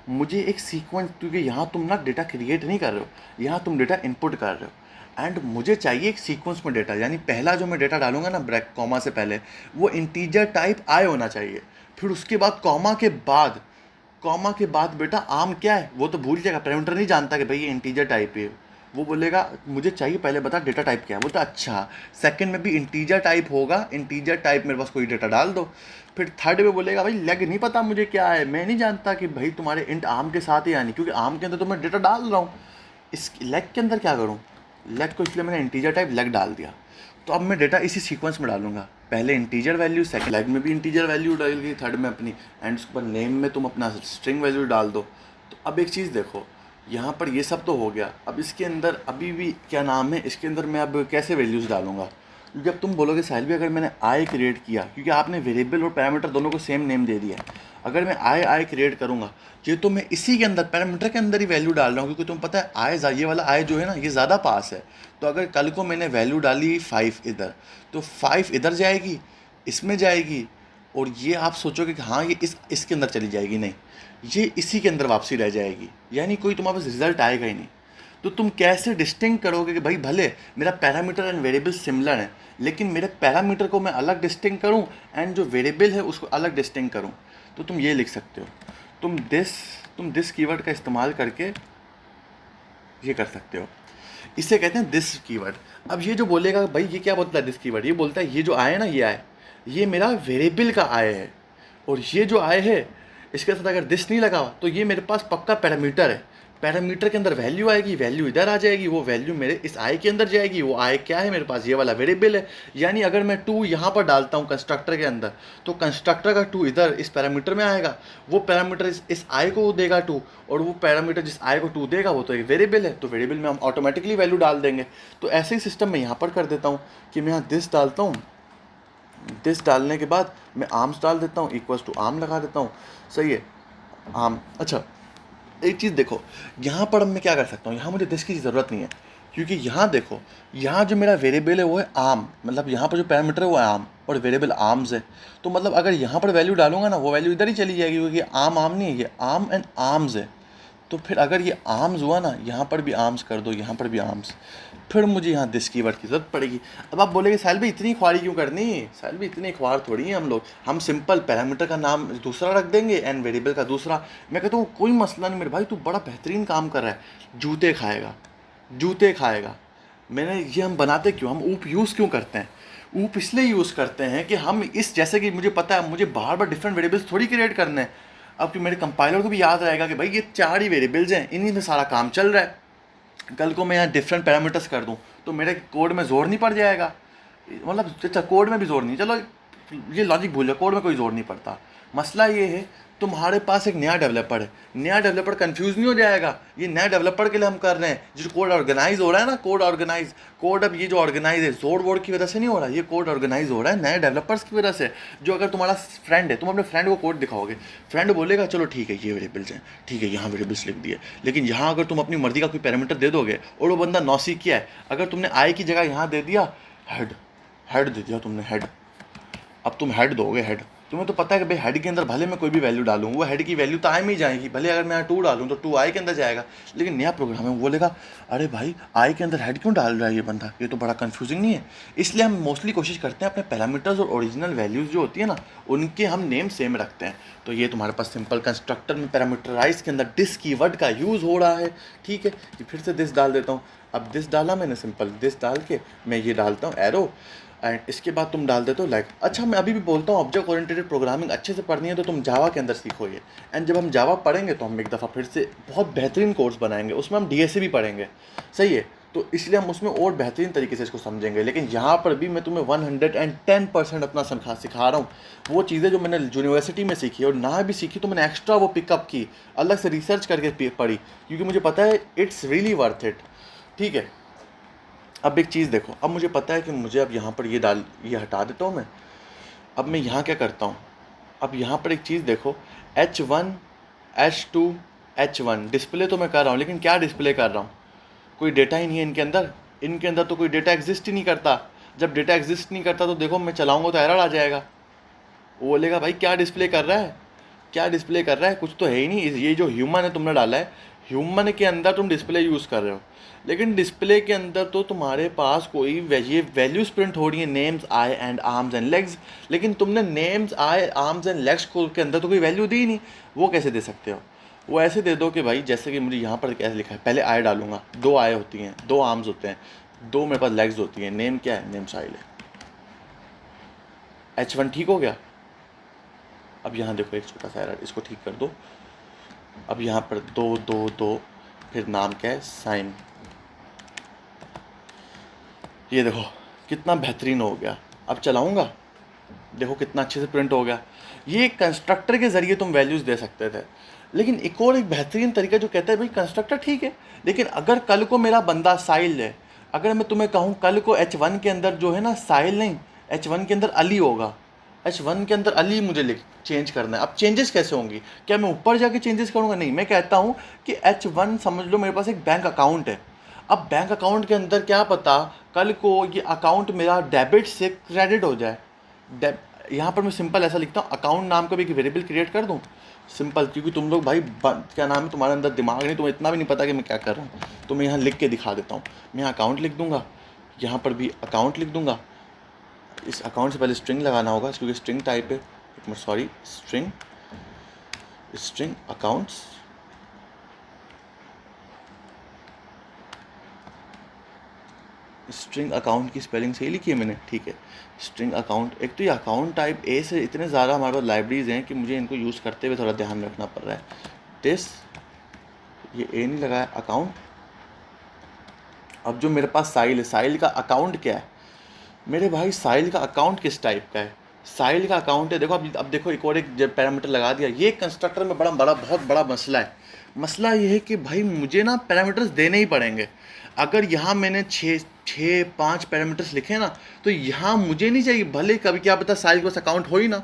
मुझे एक सीक्वेंस, क्योंकि यहाँ तुम ना डेटा क्रिएट नहीं कर रहे हो, यहाँ तुम डेटा इनपुट कर रहे हो, एंड मुझे चाहिए एक सीक्वेंस में डेटा, यानी पहला जो मैं डेटा डालूंगा ना ब्रैक कॉमा से पहले, वो इंटीजर टाइप आई होना चाहिए। फिर उसके बाद कॉमा के बाद बेटा आर्म क्या है वो तो भूल जाएगा, पैरामीटर नहीं जानता कि भाई ये इंटीजर टाइप है, वो बोलेगा मुझे चाहिए पहले बता डेटा टाइप क्या है, बोलता अच्छा सेकंड में भी इंटीजर टाइप होगा, इंटीजर टाइप मेरे पास कोई डेटा डाल दो। फिर थर्ड में बोलेगा भाई लेग नहीं पता मुझे क्या है, मैं नहीं जानता कि भाई तुम्हारे इंट आर्म के साथ ही, यानी क्योंकि आर्म के अंदर तो मैं डेटा डाल रहा हूँ, इस लेग के अंदर क्या करूँ, लेग को इसलिए मैंने इंटीजर टाइप लेग डाल दिया। तो अब मैं डेटा इसी सीक्वेंस में डालूंगा, पहले इंटीजर वैल्यू, सेकंड लेग में भी इंटीजर वैल्यू डालेगी, थर्ड में अपनी, एंड उसके बाद नेम में तुम अपना स्ट्रिंग वैल्यू डाल दो। तो अब एक चीज़ देखो, यहाँ पर ये सब तो हो गया, अब इसके अंदर अभी भी क्या नाम है, इसके अंदर मैं अब कैसे वैल्यूज़ डालूंगा? क्योंकि अब तुम बोलोगे साहिल भी, अगर मैंने आई क्रिएट किया, क्योंकि आपने वेरिएबल और पैरामीटर दोनों को सेम नेम दे दिया है, अगर मैं आई क्रिएट करूँगा, ये तो मैं इसी के अंदर पैरामीटर के अंदर ही वैल्यू डाल रहा हूँ, क्योंकि तुम पता है आई, ये वाला आई जो है ना ये ज़्यादा पास है। तो अगर कल को मैंने वैल्यू डाली 5 इधर, तो 5 इधर जाएगी, इसमें जाएगी, और ये आप सोचोगे कि हाँ ये इसके अंदर चली जाएगी, नहीं, ये इसी के अंदर वापसी रह जाएगी, यानी कोई तुम्हारे पास रिजल्ट आएगा ही नहीं। तो तुम कैसे डिस्टिंग करोगे कि भाई भले मेरा पैरामीटर एंड वेरिएबल सिमिलर है, लेकिन मेरे पैरामीटर को मैं अलग डिस्टिंग करूं एंड जो वेरिएबल है उसको अलग डिस्टिंग करूं? तो तुम ये लिख सकते हो, तुम दिस कीवर्ड का इस्तेमाल करके ये कर सकते हो। इसे कहते हैं दिस कीवर्ड। अब ये जो बोलेगा भाई ये क्या बोलता है दिस कीवर्ड, ये बोलता है ये जो आय है ना, ये आय, ये मेरा वेरिएबल का आय है, और ये जो आय है इसके साथ अगर दिस नहीं लगा तो ये मेरे पास पक्का पैरामीटर है। पैरामीटर के अंदर वैल्यू आएगी, वैल्यू इधर आ जाएगी, वो वैल्यू मेरे इस आय के अंदर जाएगी। वो आय क्या है मेरे पास, ये वाला वेरिएबल है। यानी अगर मैं 2 यहाँ पर डालता हूँ कंस्ट्रक्टर के अंदर, तो कंस्ट्रक्टर का 2 इधर इस पैरामीटर में आएगा, वो पैरामीटर इस आय को देगा 2, और वो पैरामीटर जिस आय को 2 देगा वो तो एक वेरिएबल है, तो वेरिएबल में हम ऑटोमेटिकली वैल्यू डाल देंगे। तो ऐसे ही सिस्टम मैं यहाँ पर कर देता हूँ कि मैं यहाँ दिस डालता हूँ, दिस डालने के बाद मैं आर्म्स डाल देता हूँ, इक्वल्स टू आर्म लगा देता हूँ। सही है, आर्म। अच्छा, एक चीज़ देखो, यहाँ पर अब मैं क्या कर सकता हूँ, यहाँ मुझे दिस की ज़रूरत नहीं है, क्योंकि यहाँ देखो, यहाँ जो मेरा वेरिएबल है वो है आर्म, मतलब यहाँ पर जो पैरामीटर है वो है आर्म, और वेरिएबल आर्म्स है। तो मतलब अगर यहाँ पर वैल्यू डालूंगा ना, वो वैल्यू इधर ही चली जाएगी, क्योंकि आर्म नहीं है, ये आर्म एंड आर्म्स है। तो फिर अगर ये आर्म्स हुआ ना, यहाँ पर भी आर्म्स कर दो, यहाँ पर भी आर्म्स, फिर मुझे यहाँ दिस कीवर्ड की ज़रूरत पड़ेगी। अब आप बोलेंगे साहिल भाई इतनी ख्वारी क्यों करनी? साहिल भाई इतनी ख्वार थोड़ी है हम लोग, हम सिंपल पैरामीटर का नाम दूसरा रख देंगे एंड वेरिएबल का दूसरा। मैं कहता हूँ कोई मसला नहीं मेरे भाई, तू बड़ा बेहतरीन काम कर रहा है। जूते खाएगा, जूते खाएगा। मैंने ये हम बनाते क्यों, हम ऊप यूज़ क्यों करते हैं? ऊप इसलिए यूज़ करते हैं कि हम इस, जैसे कि मुझे पता है मुझे बार बार डिफरेंट वेरिएबल्स थोड़ी क्रिएट करने हैं। अब कि मेरे कंपाइलर को भी याद रहेगा कि भाई ये 4 ही वेरिएबल्स हैं, इन्हीं में सारा काम चल रहा है। कल को मैं यहाँ डिफरेंट पैरामीटर्स कर दूँ तो मेरे कोड में जोर नहीं पड़ जाएगा? मतलब अच्छा, कोड में भी जोर नहीं, चलो ये लॉजिक भूल जाओ, कोड में कोई जोर नहीं पड़ता। मसला ये है तुम्हारे पास एक नया डेवलपर है, नया डेवलपर कंफ्यूज नहीं हो जाएगा, ये नया डेवलपर के लिए हम कर रहे हैं। जो कोड ऑर्गेनाइज हो रहा है ना, कोड ऑर्गेनाइज, कोड अब ये जो ऑर्गेनाइज है जोड़ वोड़ की वजह से नहीं हो रहा, ये कोड ऑर्गेनाइज हो रहा है नए डेवलपर्स की वजह से। जो अगर तुम्हारा फ्रेंड है, तुम अपने फ्रेंड को कोड दिखाओगे, फ्रेंड बोलेगा चलो ठीक है ये वेरिएबल्स हैं, ठीक है यहाँ वेरिएबल्स लिख दिए, लेकिन यहाँ अगर तुम अपनी मर्जी का कोई पैरामीटर दे दोगे और वो बंदा नौसीख किया है, अगर तुमने आई की जगह यहाँ दे दिया हेड, हेड दे दिया तुमने हेड, अब तुम हेड दोगे हेड, तुम्हें तो पता है कि भाई हेड के अंदर भले मैं कोई भी वैल्यू डालूँ वो हेड की वैल्यू तो आई में ही जाएगी, भले अगर मैं यहाँ 2 डालूँ तो 2 आई के अंदर जाएगा। लेकिन नया प्रोग्राम है वो बोलेगा अरे भाई आई के अंदर हेड क्यों डाल रहा है ये बंदा, ये तो बड़ा कंफ्यूजिंग नहीं है? इसलिए हम मोस्टली कोशिश करते हैं अपने पैरामीटर्स और ओरिजिनल वैल्यूज़ जो होती है ना उनके हम नेम सेम रखते हैं। तो ये तुम्हारे पास सिंपल कंस्ट्रक्टर में पैरामीटराइज के अंदर दिस कीवर्ड का यूज़ हो रहा है। ठीक है, कि फिर से दिस डाल देता हूँ। अब दिस डाला मैंने, सिंपल दिस डाल के मैं ये डालता हूँ एरो, एंड इसके बाद तुम डाल देते हो लाइक। अच्छा, मैं अभी भी बोलता हूँ ऑब्जेक्ट ओरिएंटेड प्रोग्रामिंग अच्छे से पढ़नी है तो तुम जावा के अंदर सीखो ये। एंड जब हम जावा पढ़ेंगे तो हम एक दफ़ा फिर से बहुत बेहतरीन कोर्स बनाएंगे, उसमें हम डीएसए भी पढ़ेंगे। सही है, तो इसलिए हम उसमें और बेहतरीन तरीके से इसको समझेंगे। लेकिन यहाँ पर भी मैं तुम्हें 110% अपना सिखा रहा हूँ। वो चीज़ें जो मैंने यूनिवर्सिटी में सीखी और ना भी सीखी तो मैंने एक्स्ट्रा वो पिकअप की, अलग से रिसर्च करके पढ़ी, क्योंकि मुझे पता है इट्स रियली वर्थ इट। ठीक है, अब एक चीज़ देखो, अब मुझे पता है कि मुझे अब यहाँ पर ये हटा देता हूँ मैं। अब मैं यहाँ क्या करता हूँ, अब यहाँ पर एक चीज़ देखो, H1 H2 H1 डिस्प्ले तो मैं कर रहा हूँ, लेकिन क्या डिस्प्ले कर रहा हूँ? कोई डेटा ही नहीं है इनके अंदर तो कोई डेटा एग्जिस्ट ही नहीं करता। जब डेटा एग्जिस्ट नहीं करता तो देखो मैं चलाऊँगा तो एरर आ जाएगा। वो बोलेगा भाई क्या डिस्प्ले कर रहा है, क्या डिस्प्ले कर रहा है, कुछ तो है ही नहीं। ये जो ह्यूमन है तुमने डाला है, ह्यूमन के अंदर तुम डिस्प्ले यूज़ कर रहे हो, लेकिन डिस्प्ले के अंदर तो तुम्हारे पास कोई ये वैल्यूज प्रिंट हो रही है, names I and arms and legs, लेकिन तुमने names I arms and legs को के अंदर तो कोई वैल्यू दी नहीं। वो कैसे दे सकते हो? वो ऐसे दे दो कि भाई जैसे कि मुझे यहाँ पर कैसे लिखा है, पहले आई डालूंगा, 2 आई होती हैं, 2 आर्म्स होते हैं, 2 मेरे पास लेग्स होती हैं, नेम क्या है, नेम साइल है, H1 ठीक हो गया। अब यहाँ देखो एक छोटा सा एरर, इसको ठीक कर दो। अब यहाँ पर 2 2 2, फिर नाम क्या है, साइन। ये देखो कितना बेहतरीन हो गया। अब चलाऊंगा, देखो कितना अच्छे से प्रिंट हो गया। ये कंस्ट्रक्टर के ज़रिए तुम वैल्यूज़ दे सकते थे, लेकिन एक और एक बेहतरीन तरीका जो कहता है भाई कंस्ट्रक्टर ठीक है, लेकिन अगर कल को मेरा बंदा साहिल है, अगर मैं तुम्हें कहूँ कल को H1 के अंदर जो है ना साहिल नहीं, H1 के अंदर अली होगा, H1 के अंदर अली मुझे चेंज करना है। अब चेंजेस कैसे होंगी? क्या मैं ऊपर जाके चेंजेस करूँगा? नहीं, मैं कहता हूँ कि H1 समझ लो मेरे पास एक बैंक अकाउंट है। अब बैंक अकाउंट के अंदर क्या पता कल को ये अकाउंट मेरा डेबिट से क्रेडिट हो जाए। यहाँ पर मैं सिंपल ऐसा लिखता हूँ, अकाउंट नाम का भी एक वेरिएबल क्रिएट कर दूँ, सिंपल, क्योंकि तुम लोग भाई क्या नाम है, तुम्हारे अंदर दिमाग नहीं, तुम्हें इतना भी नहीं पता कि मैं क्या कर रहा हूँ। तो मैं यहाँ लिख के दिखा देता हूँ। मैं यहाँ अकाउंट लिख दूंगा, यहाँ पर भी अकाउंट लिख दूंगा। इस अकाउंट से पहले स्ट्रिंग लगाना होगा क्योंकि स्ट्रिंग टाइप है, एक minute sorry, string accounts, string account की स्पेलिंग सही लिखी है मैंने, ठीक है। स्ट्रिंग अकाउंट, एक तो ये अकाउंट टाइप ए से इतने ज़्यादा हमारे पास लाइब्रेरीज हैं कि मुझे इनको यूज़ करते हुए थोड़ा ध्यान रखना पड़ रहा है। दिस, ये ए नहीं लगाया, अकाउंट। अब जो मेरे पास साइल है, साइल का अकाउंट क्या है मेरे भाई, साइल का अकाउंट किस टाइप का है, साइल का अकाउंट है, देखो अब देखो एक और एक जब पैरामीटर लगा दिया। ये कंस्ट्रक्टर में बहुत बड़ा मसला है। मसला ये है कि भाई मुझे ना पैरामीटर्स देने ही पड़ेंगे। अगर यहाँ मैंने छः पाँच पैरामीटर्स लिखे ना, तो यहाँ मुझे नहीं चाहिए, भले कभी क्या पता साइल के पास अकाउंट हो ही ना,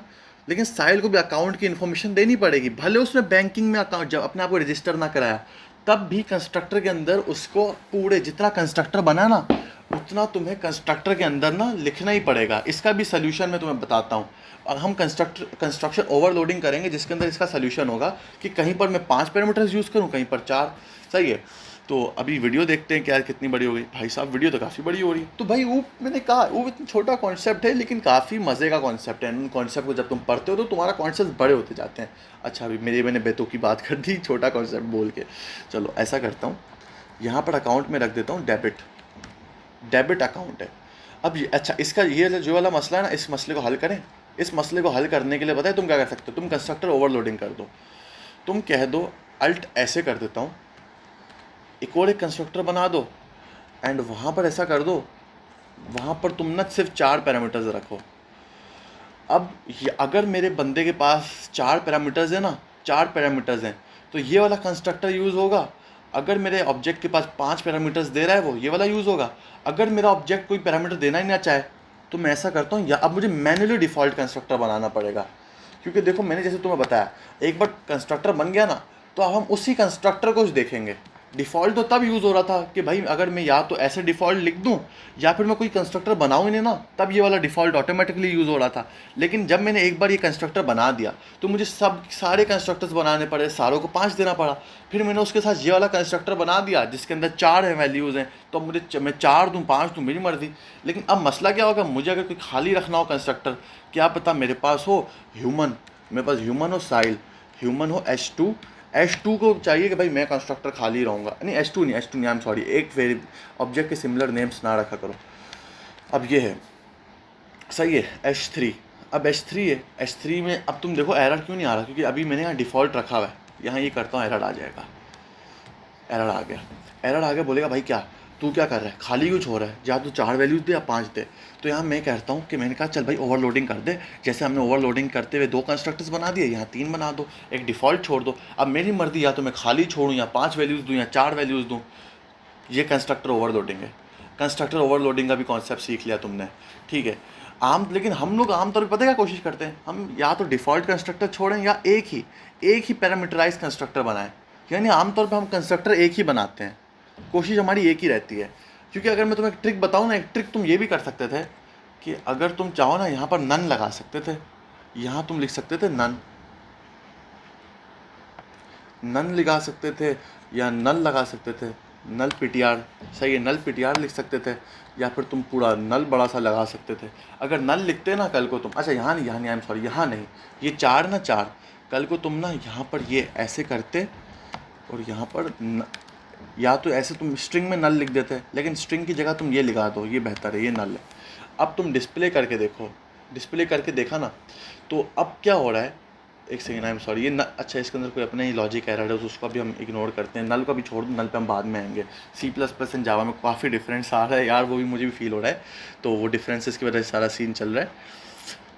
लेकिन साइल को भी अकाउंट की इन्फॉर्मेशन देनी पड़ेगी। भले उसने बैंकिंग में अकाउंट जब अपने आप को रजिस्टर ना कराया, तब भी कंस्ट्रक्टर के अंदर उसको पूरे जितना कंस्ट्रक्टर बना ना, उतना तुम्हें कंस्ट्रक्टर के अंदर ना लिखना ही पड़ेगा। इसका भी सोल्यूशन मैं तुम्हें बताता हूँ। अब हम कंस्ट्रक्शन ओवरलोडिंग करेंगे, जिसके अंदर इसका सोल्यूशन होगा कि कहीं पर मैं 5 पैरामीटर्स यूज़ करूँ, कहीं पर 4। सही है। तो अभी वीडियो देखते हैं क्या कितनी बड़ी हो गई। भाई साहब वीडियो तो काफ़ी बड़ी हो रही है। तो भाई वो मैंने कहा वो इतना छोटा कॉन्सेप्ट है, लेकिन काफ़ी मज़े का कॉन्सेप्ट है। उन कॉन्सेप्ट को जब तुम पढ़ते हो तो तुम्हारा कॉन्सेप्ट बड़े होते जाते हैं। अच्छा, अभी मैंने बेतों की बात कर दी छोटा कॉन्सेप्ट बोल के। चलो ऐसा करता हूँ, यहाँ पर अकाउंट में रख देता हूँ डेबिट अकाउंट है। अब ये अच्छा, इसका ये जो वाला मसला है ना, इस मसले को हल करें। इस मसले को हल करने के लिए पता है तुम क्या कर सकते हो, तुम कंस्ट्रक्टर ओवरलोडिंग कर दो। तुम कह दो अल्ट ऐसे कर देता हूँ, एक और एक कंस्ट्रक्टर बना दो, एंड वहाँ पर ऐसा कर दो, वहाँ पर तुम ना सिर्फ 4 पैरामीटर्स रखो। अब अगर मेरे बंदे के पास 4 पैरामीटर्स है ना, 4 पैरामीटर्स हैं, तो ये वाला कंस्ट्रक्टर यूज़ होगा। अगर मेरे ऑब्जेक्ट के पास 5 पैरामीटर्स दे रहा है, वो ये वाला यूज़ होगा। अगर मेरा ऑब्जेक्ट कोई पैरामीटर देना ही ना चाहे, तो मैं ऐसा करता हूँ, या अब मुझे मैन्युअली डिफ़ॉल्ट कंस्ट्रक्टर बनाना पड़ेगा। क्योंकि देखो मैंने जैसे तुम्हें बताया, एक बार कंस्ट्रक्टर बन गया ना, तो अब हम उसी कंस्ट्रक्टर को देखेंगे। डिफ़ॉल्ट तो तब यूज़ हो रहा था कि भाई अगर मैं या तो ऐसे डिफ़ॉल्ट लिख दूं, या फिर मैं कोई कंस्ट्रक्टर बनाऊं ही नहीं ना, तब ये वाला डिफ़ॉल्ट ऑटोमेटिकली यूज़ हो रहा था। लेकिन जब मैंने एक बार ये कंस्ट्रक्टर बना दिया, तो मुझे सारे कंस्ट्रक्टर्स बनाने पड़े, सारों को 5 देना पड़ा। फिर मैंने उसके साथ ये वाला कंस्ट्रक्टर बना दिया जिसके अंदर 4 है वैल्यूज़ हैं, तो मुझे मैं 4 दूँ 5 दूँ, मेरी मर्ज़ी। लेकिन अब मसला क्या होगा, मुझे अगर कोई खाली रखना हो कंस्ट्रक्टर, क्या पता मेरे पास हो ह्यूमन, मेरे पास ह्यूमन हो साइल, ह्यूमन हो H2 को चाहिए कि भाई मैं कंस्ट्रक्टर खाली रहूँगा। नहीं H2 नहीं, आई एम सॉरी, एक वेरी ऑब्जेक्ट के सिमिलर नेम्स ना रखा करो। अब ये है, सही है, H3। अब H3 है, H3 में अब तुम देखो एरर क्यों नहीं आ रहा, क्योंकि अभी मैंने यहाँ डिफ़ॉल्ट रखा हुआ है। यहाँ ये करता हूँ, एरर आ जाएगा, एरर आ गया, एरर आ गया। बोलेगा भाई क्या तू क्या कर रहा है, खाली क्यों छोड़ रहा है, या तो 4 वैल्यूज दे या 5 दे। तो यहाँ मैं कहता हूँ कि मैंने कहा चल भाई ओवरलोडिंग कर दे, जैसे हमने ओवरलोडिंग करते हुए 2 कंस्ट्रक्टर्स बना दिए, यहाँ 3 बना दो, एक डिफ़ॉल्ट छोड़ दो। अब मेरी मर्जी, या तो मैं खाली छोड़ूँ, या 5 वैल्यूज़ दूँ, या 4 वैल्यूज़ दूँ। ये कंस्ट्रक्टर ओवरलोडिंग है। कंस्ट्रक्टर ओवरलोडिंग का भी कॉन्सेप्ट सीख लिया तुमने, ठीक है। लेकिन हम लोग आमतौर पर पता है क्या कोशिश करते हैं, हम या तो डिफ़ॉल्ट कंस्ट्रक्टर छोड़ें, या एक ही पैरामीटराइज कंस्ट्रक्टर बनाएं। यानी आमतौर पर हम कंस्ट्रक्टर एक ही बनाते हैं, कोशिश हमारी एक ही रहती है। क्योंकि अगर मैं तुम्हें एक ट्रिक बताऊँ ना, एक ट्रिक तुम ये भी कर सकते थे कि अगर तुम चाहो ना, यहाँ पर नन लगा सकते थे, यहाँ तुम लिख सकते थे नन लगा सकते थे, या नल लगा सकते थे, नल PTR। सही है, नल PTR लिख सकते थे, या फिर तुम पूरा नल बड़ा सा लगा सकते थे। अगर नल लिखते ना कल को तुम, अच्छा यहाँ नहीं, आई एम सॉरी, यहाँ नहीं, ये 4 ना 4, कल को तुम ना यहाँ पर ये ऐसे करते, और यहाँ पर या तो ऐसे तुम स्ट्रिंग में नल लिख देते, लेकिन स्ट्रिंग की जगह तुम ये लिखा दो, ये बेहतर है, ये नल है। अब तुम डिस्प्ले करके देखो, डिस्प्ले करके देखा ना, तो अब क्या हो रहा है, एक सेकेंड, आई एम सॉरी, ये अच्छा इसके अंदर कोई अपना ही लॉजिक एरर है, तो उसको भी हम इग्नोर करते हैं। नल का भी छोड़ दो, नल पे हम बाद में आएंगे। C++ एंड जावा में काफ़ी डिफरेंस आ रहा है यार, वो भी मुझे भी फील हो रहा है, तो वो डिफरेंसेस की वजह से सारा सीन चल रहा है।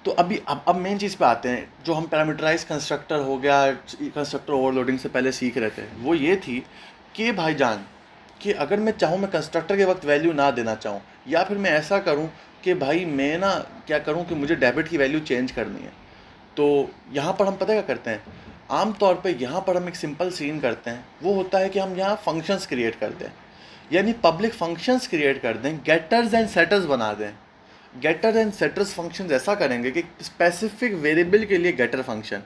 तो अभी अब मेन चीज़ पे आते हैं, जो हम पैरामीटराइज कंस्ट्रक्टर हो गया, कंस्ट्रक्टर ओवरलोडिंग से पहले सीख रहे थे, वो ये थी कि भाईजान, कि अगर मैं चाहूँ मैं कंस्ट्रक्टर के वक्त वैल्यू ना देना चाहूँ, या फिर मैं ऐसा करूँ कि भाई मैं ना क्या करूँ कि मुझे डेबिट की वैल्यू चेंज करनी है, तो यहाँ पर हम पता क्या करते हैं, आम तौर पे यहाँ पर हम एक सिंपल सीन करते हैं। वो होता है कि हम यहाँ फंक्शंस क्रिएट कर दें, यानी पब्लिक फंक्शंस क्रिएट कर दें, गेटर्स एंड सेटर्स बना दें। गेटर एंड सेटर्स फंक्शन ऐसा करेंगे कि स्पेसिफिक वेरिएबल के लिए गेटर फंक्शन,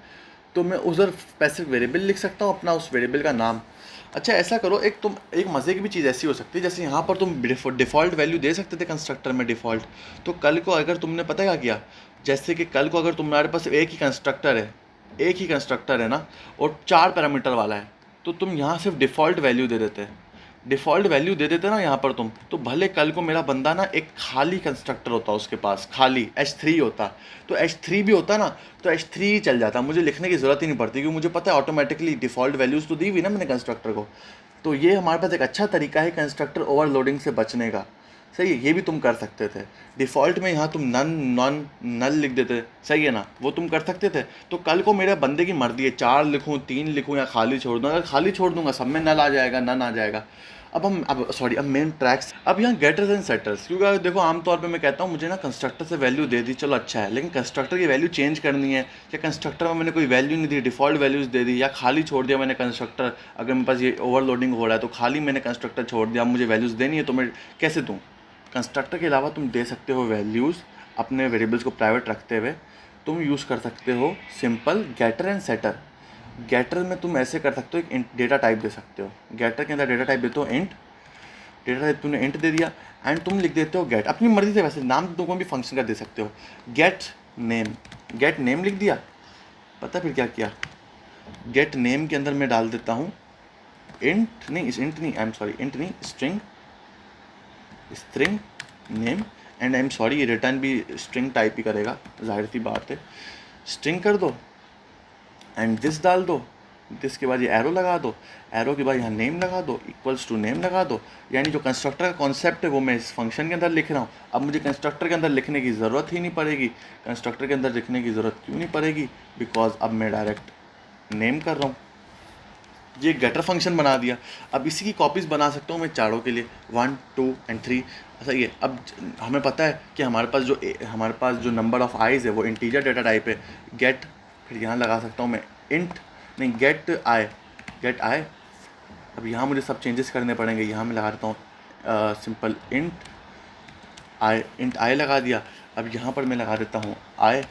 तो मैं उधर स्पेसिफिक वेरिएबल लिख सकता हूँ, अपना उस वेरिएबल का नाम। अच्छा ऐसा करो, एक मज़े की भी चीज़ ऐसी हो सकती है, जैसे यहाँ पर तुम डिफ़ॉल्ट वैल्यू दे सकते थे कंस्ट्रक्टर में डिफ़ॉल्ट। तो कल को अगर तुमने पता क्या किया, जैसे कि कल को अगर तुम्हारे पास एक ही कंस्ट्रक्टर है ना, और 4 पैरामीटर वाला है, तो तुम यहाँ सिर्फ डिफ़ॉल्ट वैल्यू दे देते ना यहाँ पर तुम, तो भले कल को मेरा बंदा ना एक खाली कंस्ट्रक्टर होता उसके पास, खाली H3 होता, तो H3 भी होता ना, तो H3 ही चल जाता, मुझे लिखने की ज़रूरत ही नहीं पड़ती, क्योंकि मुझे पता है ऑटोमेटिकली डिफ़ॉल्ट वैल्यूज़ तो दी हुई ना मैंने कंस्ट्रक्टर को। तो ये हमारे पास एक अच्छा तरीका है कंस्ट्रक्टर ओवरलोडिंग से बचने का। सही है, ये भी तुम कर सकते थे। डिफ़ॉल्ट में यहाँ तुम नल लिख देते, सही है ना, वो तुम कर सकते थे। तो कल को मेरे बंदे की मर्जी है 4 लिखूँ, 3 लिखूँ या खाली छोड़ दूँ। अगर खाली छोड़ दूंगा सब में नल आ जाएगा, नन आ जाएगा। अब मेन ट्रैक्स, अब यहाँ गेटर्स एंड सेटर्स, क्योंकि अगर देखो आमतौर पे मैं कहता हूँ मुझे ना कंस्ट्रक्टर से वैल्यू दे दी, चलो अच्छा है, लेकिन कंस्ट्रक्टर की वैल्यू चेंज करनी है, या कंस्ट्रक्टर में मैंने कोई वैल्यू नहीं दी, डिफ़ॉल्ट वैल्यूज़ दे दी, या खाली छोड़ दिया मैंने कंस्ट्रक्टर, अगर मेरे पास ये ओवरलोडिंग हो रहा है तो खाली मैंने कंस्ट्रक्टर छोड़ दिया, मुझे वैल्यूज़ देनी है तो मैं कैसे दूँ। कंस्ट्रक्टर के अलावा तुम दे सकते हो वैल्यूज़ अपने वेरिएबल्स को प्राइवेट रखते हुए। तुम यूज़ कर सकते हो simple getter and setter. Getter में तुम ऐसे कर सकते हो, एक डेटा टाइप दे सकते हो, गेटर के अंदर डेटा टाइप देते हो इंट, डेटा टाइप तुमने इंट दे दिया, एंड तुम लिख देते हो गेट, अपनी मर्जी से, वैसे नाम तुम कोई भी फंक्शन का दे सकते हो, गेट नेम लिख दिया। पता फिर क्या किया, गेट नेम के अंदर मैं डाल देता हूँ इंट नहीं, string name, and I am sorry, ये रिटर्न भी स्ट्रिंग टाइप ही करेगा, जाहिर सी बात है। स्ट्रिंग कर दो एंड दिस डाल दो, दिस के बाद ये एरो लगा दो, एरो के बाद यहाँ नेम लगा दो, इक्वल्स टू नेम लगा दो। यानी जो कंस्ट्रक्टर का कॉन्सेप्ट है वो मैं इस फंक्शन के अंदर लिख रहा हूँ। अब मुझे कंस्ट्रक्टर के अंदर लिखने की ज़रूरत ही नहीं पड़ेगी। कंस्ट्रक्टर के अंदर लिखने की ज़रूरत क्यों नहीं पड़ेगी, बिकॉज अब मैं डायरेक्ट नेम कर रहा हूँ। ये गेटर फंक्शन बना दिया। अब इसी की कॉपीज़ बना सकता हूँ मैं चारों के लिए, 1 2 एंड 3। सही है। अब हमें पता है कि हमारे पास जो नंबर ऑफ़ आइज़ है वो इंटीजर डेटा टाइप है। गेट, फिर यहाँ लगा सकता हूँ मैं इंट, नहीं गेट आई। अब यहाँ मुझे सब चेंजेस करने पड़ेंगे। यहाँ मैं लगा देता हूँ सिंपल इंट आई लगा दिया। अब यहाँ पर मैं लगा देता हूँ आई।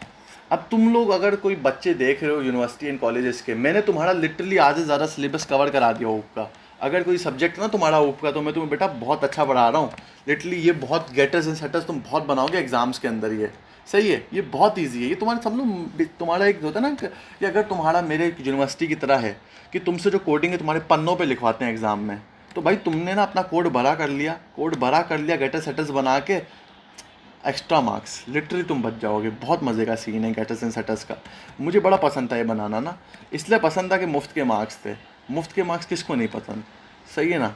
अब तुम लोग अगर कोई बच्चे देख रहे हो यूनिवर्सिटी एंड कॉलेजेस के, मैंने तुम्हारा लिटरली आधे से ज़्यादा सिलेबस कवर करा दिया ऊप का। अगर कोई सब्जेक्ट ना तुम्हारा ऊप का, तो मैं तुम्हें बेटा बहुत अच्छा पढ़ा रहा हूँ। लिटरली ये बहुत गेटर्स एंड सेटर्स तुम बहुत बनाओगे एग्जाम्स के अंदर। ये सही है, ये बहुत ईजी है। ये तुम्हारे सब लोग, तुम्हारा एक होता है ना कि अगर तुम्हारा मेरे यूनिवर्सिटी की तरह है कि तुमसे जो कोडिंग है तुम्हारे पन्नों पे लिखवाते हैं एग्ज़ाम में, तो भाई तुमने ना अपना कोड भरा कर लिया गेटर सेटर्स बना के, एक्स्ट्रा मार्क्स लिटरली तुम बच जाओगे। बहुत मज़े का सीन है गेटर्स एंड सेटर्स का। मुझे बड़ा पसंद था ये बनाना ना, इसलिए पसंद था कि मुफ्त के मार्क्स थे। मुफ्त के मार्क्स किसको नहीं पसंद, सही है ना,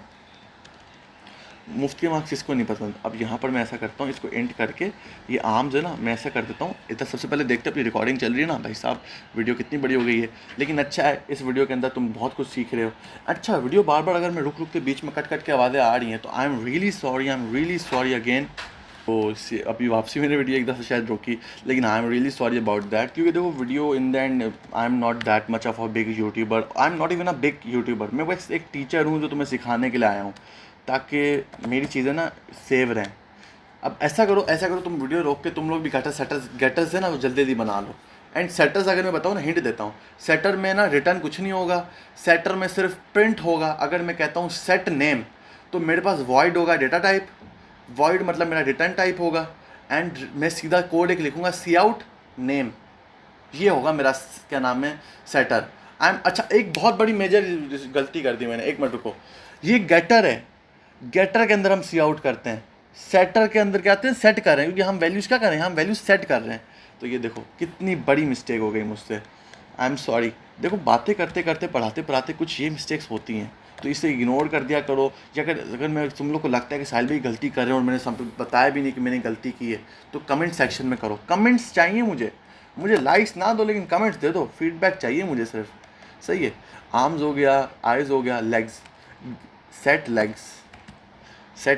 मुफ्त के मार्क्स किसको नहीं पसंद। अब यहाँ पर मैं ऐसा करता हूँ, इसको एंड करके ये आर्म्स है ना, मैं ऐसा कर देता हूँ इधर। सबसे पहले देखते अपनी रिकॉर्डिंग चल रही है ना भाई साहब, वीडियो कितनी बड़ी हो गई है। लेकिन अच्छा है, इस वीडियो के अंदर तुम बहुत कुछ सीख रहे हो। अच्छा, वीडियो बार बार अगर मैं रुक के बीच में कट के आवाज़ें आ रही हैं तो I am really sorry again. तो अभी वापसी मैंने वीडियो एक दफ़ा शायद रोकी, लेकिन I am really sorry about that. क्योंकि देखो video in the and I am not that much of a big YouTuber, I am not even a big YouTuber. मैं बस एक टीचर हूँ जो तुम्हें सिखाने के लिए आया हूँ, ताकि मेरी चीज़ें ना सेव रहें। अब ऐसा करो तुम वीडियो रोक के तुम लोग भी गेटर्स है ना वो जल्दी बना लो। एंड सेटर्स अगर मैं बताऊँ ना, हिंट देता हूँ, सेटर में ना रिटर्न कुछ नहीं होगा। सेटर में सिर्फ प्रिंट होगा। अगर मैं कहता हूँ सेट नेम, तो मेरे पास वॉइड होगा डेटा टाइप, वॉइड मतलब मेरा रिटर्न टाइप होगा, एंड मैं सीधा कोड एक लिखूँगा सी आउट नेम, ये होगा मेरा क्या नाम है सेटर। अच्छा, एक बहुत बड़ी मेजर गलती कर दी मैंने, एक मिनट रुको। ये गेटर है, गेटर के अंदर हम सी आउट करते हैं, सेटर के अंदर क्या आते हैं सेट कर रहे हैं, क्योंकि हम वैल्यूज़ क्या कर रहे हैं, हम वैल्यूज सेट कर रहे हैं। तो ये देखो कितनी बड़ी मिस्टेक हो गई मुझसे, आई एम सॉरी। देखो बातें करते करते पढ़ाते पढ़ाते कुछ ये मिस्टेक्स होती हैं, तो इसे इग्नोर कर दिया करो। या अगर मैं तुम लोग को लगता है कि साहिल भाई गलती कर रहे हैं और मैंने सब बताया भी नहीं कि मैंने गलती की है, तो कमेंट सेक्शन में करो। कमेंट्स चाहिए मुझे लाइक्स ना दो, लेकिन कमेंट्स दे दो, फीडबैक चाहिए मुझे सिर्फ। सही है। आर्म्स हो गया, आइज़ हो गया, लेग्स, सेट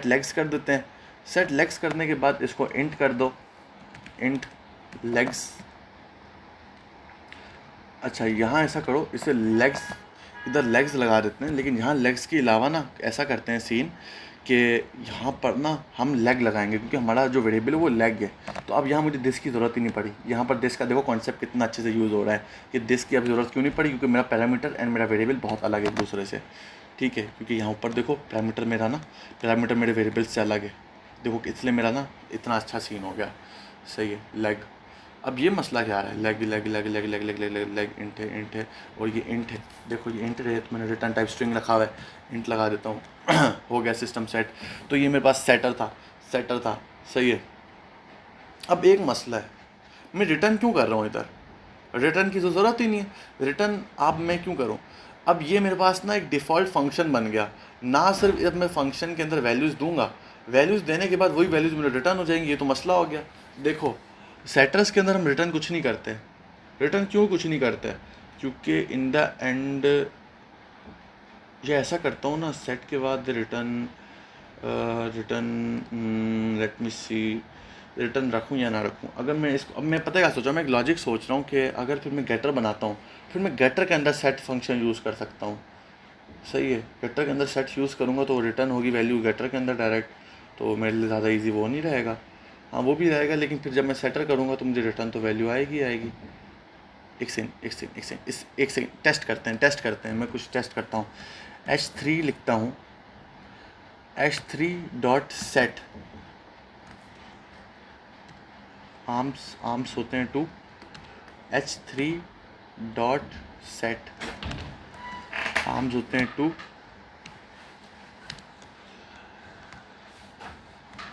लेग्स कर देते हैं। सेट लेग्स करने के बाद इसको इंट कर दो, इंट लेग्स। अच्छा, यहाँ ऐसा करो, इसे लेग्स, इधर लेग्स लगा देते हैं, लेकिन यहाँ लेग्स के अलावा ना ऐसा करते हैं सीन कि यहाँ पर ना हम लेग लगाएंगे, क्योंकि हमारा जो वेरिएबल है वो लेग है। तो अब यहाँ मुझे दिस की ज़रूरत ही नहीं पड़ी। यहाँ पर दिस का देखो कॉन्सेप्ट कितना अच्छे से यूज़ हो रहा है कि दिस की अब ज़रूरत क्यों नहीं पड़ी, क्योंकि मेरा पैरामीटर एंड मेरा वेरिएबल बहुत अलग है एक दूसरे से। ठीक है, क्योंकि यहाँ ऊपर देखो पैरामीटर मेरे वेरिएबल से अलग है। देखो इसलिए मेरा ना इतना अच्छा सीन हो गया। सही है, लेग। अब ये मसला क्या है, leg leg leg leg leg leg leg leg leg int है और ये इंट है। देखो ये इंट है तो मैंने रिटर्न टाइप स्ट्रिंग रखा हुआ है, इंट लगा देता हूँ। हो गया सिस्टम सेट। तो ये मेरे पास सेटर था। सही है। अब एक मसला है, मैं रिटर्न क्यों कर रहा हूँ इधर, रिटर्न की तो ज़रूरत ही नहीं है। रिटर्न अब मैं क्यों करूँ। अब ये मेरे पास ना एक डिफ़ॉल्ट फंक्शन बन गया। ना सिर्फ अब मैं फंक्शन के अंदर वैल्यूज़ दूंगा, वैल्यूज़ देने के बाद वही वैल्यूज़ मेरे रिटर्न हो जाएंगी। ये तो मसला हो गया। देखो सेटर्स के अंदर हम रिटर्न कुछ नहीं करते। रिटर्न क्यों कुछ नहीं करते, क्योंकि इन द एंड ये ऐसा करता हूँ ना, सेट के बाद रिटर्न लेट मी सी, रिटर्न रखूँ या ना रखूँ। अगर मैं इसको, अब मैं पता है क्या सोचा, मैं एक लॉजिक सोच रहा हूँ कि अगर फिर मैं गेटर बनाता हूँ, फिर मैं गेटर के अंदर सेट फंक्शन यूज़ कर सकता हूँ। सही है, गेटर के अंदर सेट यूज़ करूँगा तो रिटर्न होगी वैल्यू गेटर के अंदर डायरेक्ट, तो मेरे लिए ज़्यादा इजी वो नहीं रहेगा। हाँ वो भी रहेगा, लेकिन फिर जब मैं सेटर करूँगा तो मुझे रिटर्न तो वैल्यू आएगी। एक सेकेंड टेस्ट करते हैं, मैं कुछ टेस्ट करता हूँ। h3 लिखता हूँ, h3 डॉट सेट आर्म्स होते हैं 2, h3 डॉट सेट आर्म्स होते हैं 2,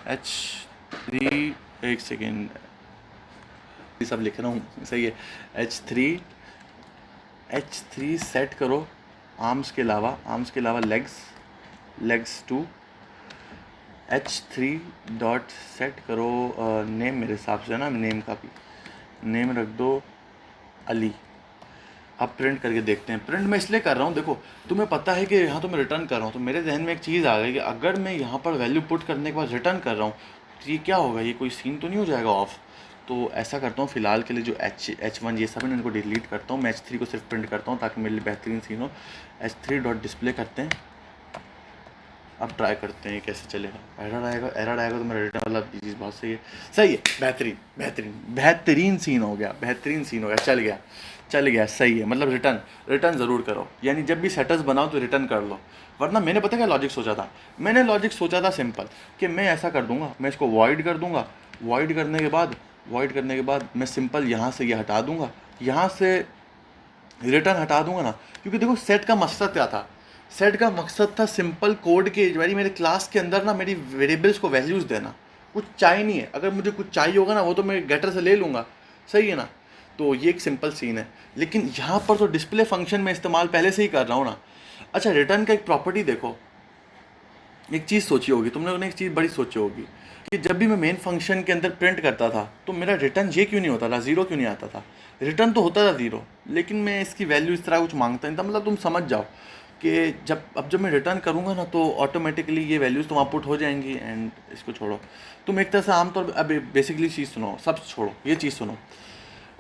h3 एक सेकेंड ये सब लिख रहा हूँ। सही है, h3 सेट करो आर्म्स के अलावा लेग्स 2, h3 डॉट सेट करो नेम, मेरे हिसाब से ना नेम का भी नेम रख दो अली। अब प्रिंट करके देखते हैं। प्रिंट मैं इसलिए कर रहा हूँ, देखो तुम्हें पता है कि यहाँ तो मैं रिटर्न कर रहा हूँ, तो मेरे जहन में एक चीज़ आ गई कि अगर मैं यहाँ पर वैल्यू पुट करने के बाद रिटर्न कर रहा हूँ तो ये क्या होगा, ये कोई सीन तो नहीं हो जाएगा ऑफ। तो ऐसा करता हूँ फिलहाल के लिए जो H1 ये सब है इनको डिलीट करता हूँ, मैं H3 को सिर्फ प्रिंट करता हूँ ताकि मेरे लिए बेहतरीन सीन हो। H3 डॉट डिस्प्ले करते हैं। अब ट्राई करते हैं कैसे चलेगा। एरर आएगा तो मेरा रिटर्न वाला चीज़ बहुत सही है। बेहतरीन सीन हो गया, चल गया। सही है, मतलब रिटर्न ज़रूर करो, यानी जब भी सेटर्स बनाओ तो रिटर्न कर लो। वरना मैंने पता क्या लॉजिक सोचा था, सिंपल कि मैं ऐसा कर दूंगा, मैं इसको वॉइड कर दूंगा। वॉइड करने के बाद मैं सिंपल यहाँ से ये हटा दूंगा, यहाँ से रिटर्न हटा दूंगा ना। क्योंकि देखो सेट का मकसद क्या था, सेट का मकसद था सिंपल कोड के यानी मेरे क्लास के अंदर ना मेरी वेरिएबल्स को वैल्यूज़ देना। कुछ चाहिए नहीं है, अगर मुझे कुछ चाहिए होगा ना वो तो मैं गेटर से ले लूँगा। सही है ना। तो ये एक सिंपल सीन है, लेकिन यहाँ पर तो डिस्प्ले फंक्शन में इस्तेमाल पहले से ही कर रहा हूँ ना। अच्छा, रिटर्न का एक प्रॉपर्टी देखो, एक चीज़ सोची होगी तुम लोगों ने, एक चीज़ बड़ी सोची होगी कि जब भी मैं मेन फंक्शन के अंदर प्रिंट करता था तो मेरा रिटर्न ये क्यों नहीं होता था, ज़ीरो क्यों नहीं आता था। रिटर्न तो होता था ज़ीरो, लेकिन मैं इसकी वैल्यू इस तरह कुछ मांगता नहीं था। मतलब तुम समझ जाओ कि जब मैं रिटर्न करूँगा ना तो ऑटोमेटिकली ये वैल्यूज़ तो वहाँ पुट हो जाएंगी। एंड इसको छोड़ो, तुम एक तरह से आमतौर पर अब बेसिकली चीज़ सुनो, सब छोड़ो, ये चीज़ सुनो।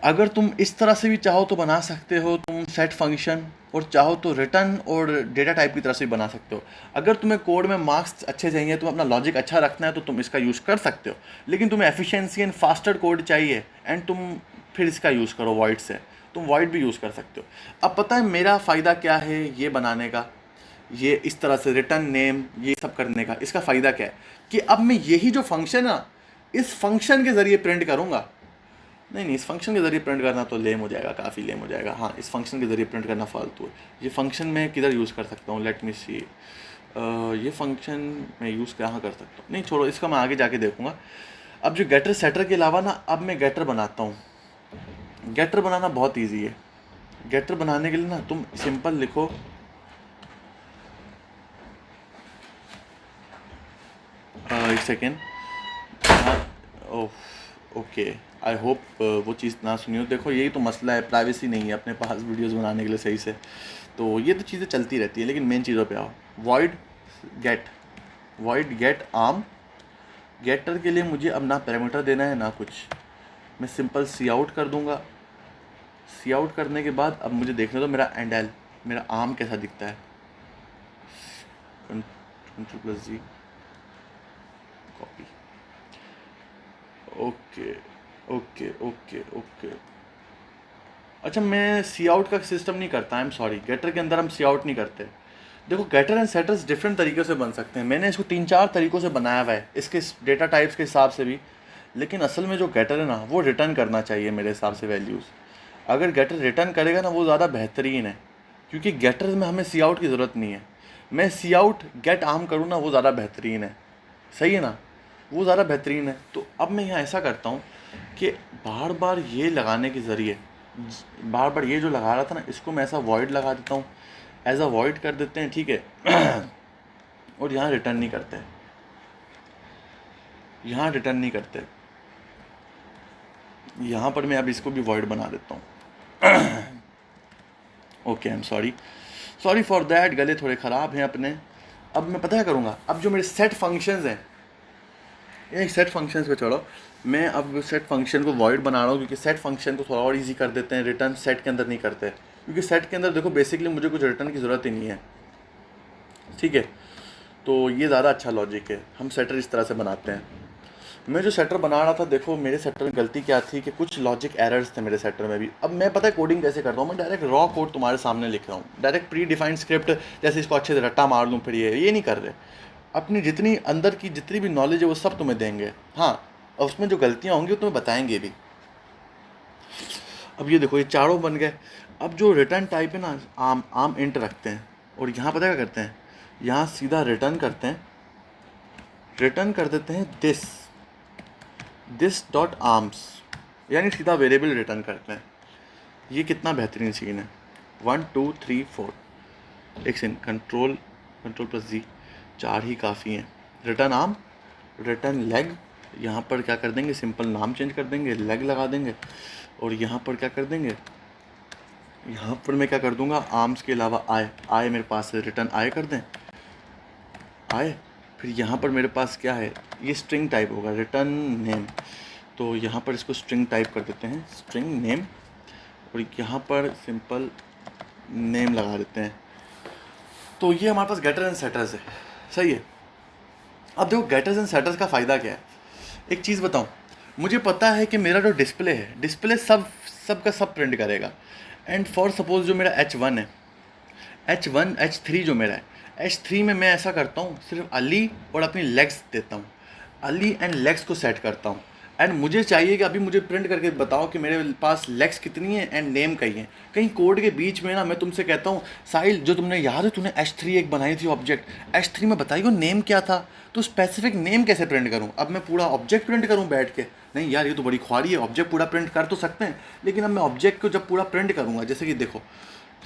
अगर तुम इस तरह से भी चाहो तो बना सकते हो तुम सेट फंक्शन, और चाहो तो रिटर्न और डेटा टाइप की तरह से भी बना सकते हो। अगर तुम्हें कोड में मार्क्स अच्छे चाहिए, तुम्हें अपना लॉजिक अच्छा रखना है तो तुम इसका यूज़ कर सकते हो। लेकिन तुम्हें एफिशिएंसी एंड फास्टर कोड चाहिए एंड तुम फिर इसका यूज़ करो वॉइड से, तुम वॉइड भी यूज़ कर सकते हो। अब पता है मेरा फ़ायदा क्या है ये बनाने का, ये इस तरह से रिटर्न नेम ये सब करने का, इसका फ़ायदा क्या है कि अब मैं यही जो फंक्शन है ना, इस फंक्शन के ज़रिए प्रिंट करूँगा। नहीं, इस फंक्शन के ज़रिए प्रिंट करना तो लेम हो जाएगा, काफ़ी लेम हो जाएगा। हाँ, इस फंक्शन के ज़रिए प्रिंट करना फालतू है। ये फंक्शन मैं किधर यूज़ कर सकता हूँ, लेट मी सी। ये फंक्शन मैं यूज़ कहाँ कर सकता हूँ, नहीं छोड़ो, इसका मैं आगे जाके देखूँगा। अब जो गेटर सेटर के अलावा ना, अब मैं गेटर बनाता हूँ। गेटर बनाना बहुत ईजी है। गेटर बनाने के लिए ना तुम सिंपल लिखो, एक सेकेंड, ओके, आई होप वो चीज़ ना सुनी हो। देखो यही तो मसला है, प्राइवेसी नहीं है अपने पास वीडियोस बनाने के लिए सही से। तो ये तो चीज़ें चलती रहती है, लेकिन मेन चीज़ों पे आओ। Void gate arm. गेटर के लिए मुझे अब ना पैरामीटर देना है ना कुछ, मैं सिंपल सी आउट कर दूंगा। सी आउट करने के बाद अब मुझे देखने दो मेरा मेरा आर्म कैसा दिखता है। Ctrl+G, copy, okay okay okay okay. अच्छा, मैं सी आउट का सिस्टम नहीं करता, आई एम सॉरी, गेटर के अंदर हम सी आउट नहीं करते। देखो, गेटर एंड सेटर्स डिफरेंट तरीके से बन सकते हैं, मैंने इसको 3-4 तरीक़ों से बनाया हुआ है इसके डेटा टाइप्स के हिसाब से भी, लेकिन असल में जो गेटर है ना वो रिटर्न करना चाहिए मेरे हिसाब से वैल्यूज़। अगर गेटर रिटर्न करेगा ना वो ज़्यादा बेहतरीन है, क्योंकि गेटर में हमें सी आउट की ज़रूरत नहीं है। मैं सी आउट गेट आर्म करूँ ना वो ज़्यादा बेहतरीन है, सही है ना, वो ज़्यादा बेहतरीन है। तो अब मैं यहाँ ऐसा करता हूँ कि बार बार ये लगाने के ज़रिए, बार बार ये जो लगा रहा था ना इसको मैं ऐसा वॉइड लगा देता हूँ, एज अ वॉइड कर देते हैं, ठीक है। और यहाँ रिटर्न नहीं करते, यहाँ रिटर्न नहीं करते, यहाँ पर मैं अब इसको भी वॉइड बना देता हूँ। Okay, I am sorry, sorry for that, गले थोड़े ख़राब हैं अपने। अब मैं पता क्या करूँगा, अब जो मेरे सेट फंक्शंस हैं, ये सेट फंक्शंस पे छोड़ो, मैं अब सेट फंक्शन को वॉइड बना रहा हूँ, क्योंकि सेट फंक्शन को थोड़ा और इजी कर देते हैं, रिटर्न सेट के अंदर नहीं करते, क्योंकि सेट के अंदर देखो बेसिकली मुझे कुछ रिटर्न की ज़रूरत ही नहीं है, ठीक है। तो ये ज़्यादा अच्छा लॉजिक है, हम सेटर इस तरह से बनाते हैं। मैं जो सेटर बना रहा था, देखो मेरे सेटर में गलती क्या थी कि कुछ लॉजिक एरर्स थे मेरे सेटर में भी। अब मैं पता है कोडिंग कैसे करता हूँ, मैं डायरेक्ट रॉ कोड तुम्हारे सामने लिख रहा हूँ, डायरेक्ट प्री डिफाइंड स्क्रिप्ट, जैसे इसको अच्छे से रट्टा मार लूँ, फिर ये नहीं कर रहे। अपनी जितनी अंदर की जितनी भी नॉलेज है वो सब तुम्हें देंगे, हाँ, और उसमें जो गलतियाँ होंगी वो तुम्हें बताएंगे भी। अब ये देखो, ये चारों बन गए। अब जो रिटर्न टाइप है ना, आम इंट रखते हैं, और यहाँ पता क्या करते हैं, यहाँ सीधा रिटर्न करते हैं, रिटर्न कर देते हैं दिस डॉट आर्म्स, यानी सीधा वेरिएबल रिटर्न करते हैं। ये कितना बेहतरीन सीन है, 1 2 3 4, एक सेकंड, कंट्रोल+G, 4 ही काफ़ी हैं। रिटर्न आर्म, रिटर्न लेग, यहाँ पर क्या कर देंगे, सिंपल नाम चेंज कर देंगे, लेग लगा देंगे, और यहाँ पर क्या कर देंगे, यहाँ पर मैं क्या कर दूंगा, आर्म्स के अलावा आय मेरे पास है, रिटर्न आय कर दें, आय। फिर यहाँ पर मेरे पास क्या है, ये स्ट्रिंग टाइप होगा, रिटर्न नेम, तो यहाँ पर इसको स्ट्रिंग टाइप कर देते हैं, स्ट्रिंग नेम, और यहाँ पर सिंपल नेम लगा देते हैं। तो ये हमारे पास गेटर एंड सेटर्स है, सही है। अब देखो गेटर्स एंड सेटर्स का फ़ायदा क्या है, एक चीज़ बताऊँ, मुझे पता है कि मेरा जो डिस्प्ले है, डिस्प्ले सब का सब प्रिंट करेगा। एंड फॉर सपोज जो मेरा H1 है, H3 जो मेरा है, H3 में मैं ऐसा करता हूँ, सिर्फ अली और अपनी लेग्स देता हूँ, अली एंड लेग्स को सेट करता हूँ। एंड मुझे चाहिए कि अभी मुझे प्रिंट करके बताओ कि मेरे पास लेग्स कितनी है एंड नेम कहीं है। कहीं कोड के बीच में ना मैं तुमसे कहता हूँ, साहिल जो तुमने याद है तूने H3 एक बनाई थी ऑब्जेक्ट, H3 में बताइए नेम क्या था, तो स्पेसिफिक नेम कैसे प्रिंट करूँ। अब मैं पूरा ऑब्जेक्ट प्रिंट करूँ बैठ के, नहीं यार ये तो बड़ी ख्वारी है, ऑब्जेक्ट पूरा प्रिंट कर तो सकते हैं, लेकिन अब मैं ऑब्जेक्ट को जब पूरा प्रिंट करूँगा, जैसे कि देखो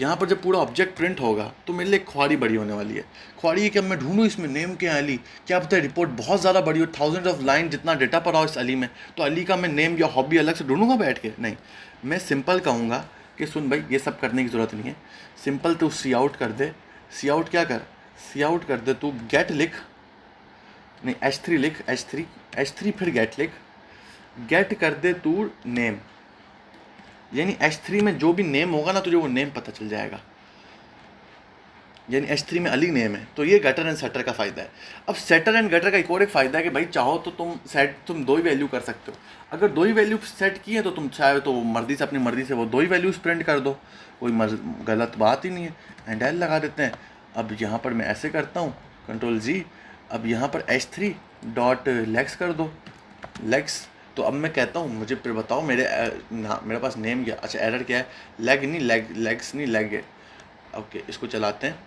यहाँ पर जब पूरा ऑब्जेक्ट प्रिंट होगा तो मेरे लिए ख्वारी बड़ी होने वाली है। ख्वारी है कि अब मैं ढूंढूँ इसमें नेम क्या है, अली, क्या पता है रिपोर्ट बहुत ज़्यादा बड़ी हो, 1000 ऑफ लाइन जितना डेटा पड़ा हो इस अली में, तो अली का मैं नेम या हॉबी अलग से ढूंढूंगा बैठ के, नहीं। मैं सिंपल कहूँगा कि सुन भाई ये सब करने की ज़रूरत नहीं है, सिंपल तू सी आउट कर दे, सी आउट क्या कर, सी आउट कर दे तू गेट लिख, नहीं H3 लिख, H3 फिर गेट लिख, गेट कर दे तू नेम, यानी H3 में जो भी नेम होगा ना तुझे वो नेम पता चल जाएगा, यानी H3 में अली नेम है। तो ये गेटर एंड सेटर का फ़ायदा है। अब सेटर एंड गेटर का एक और एक फ़ायदा है कि भाई चाहो तो तुम दो ही वैल्यू कर सकते हो। अगर दो ही वैल्यू सेट की है तो तुम चाहे तो मर्जी से, अपनी मर्जी से वो दो ही वैल्यूज प्रिंट कर दो, कोई गलत बात ही नहीं है। एंड एल लगा देते हैं। अब यहाँ पर मैं ऐसे करता हूँ, कंट्रोल-G, अब यहाँ पर H3 डॉट लेग्स कर दो, लेग्स। तो अब मैं कहता हूँ मुझे फिर बताओ मेरे पास नेम क्या, अच्छा एरर क्या है, लेग नहीं लेग्स नहीं लेग है। ओके इसको चलाते हैं।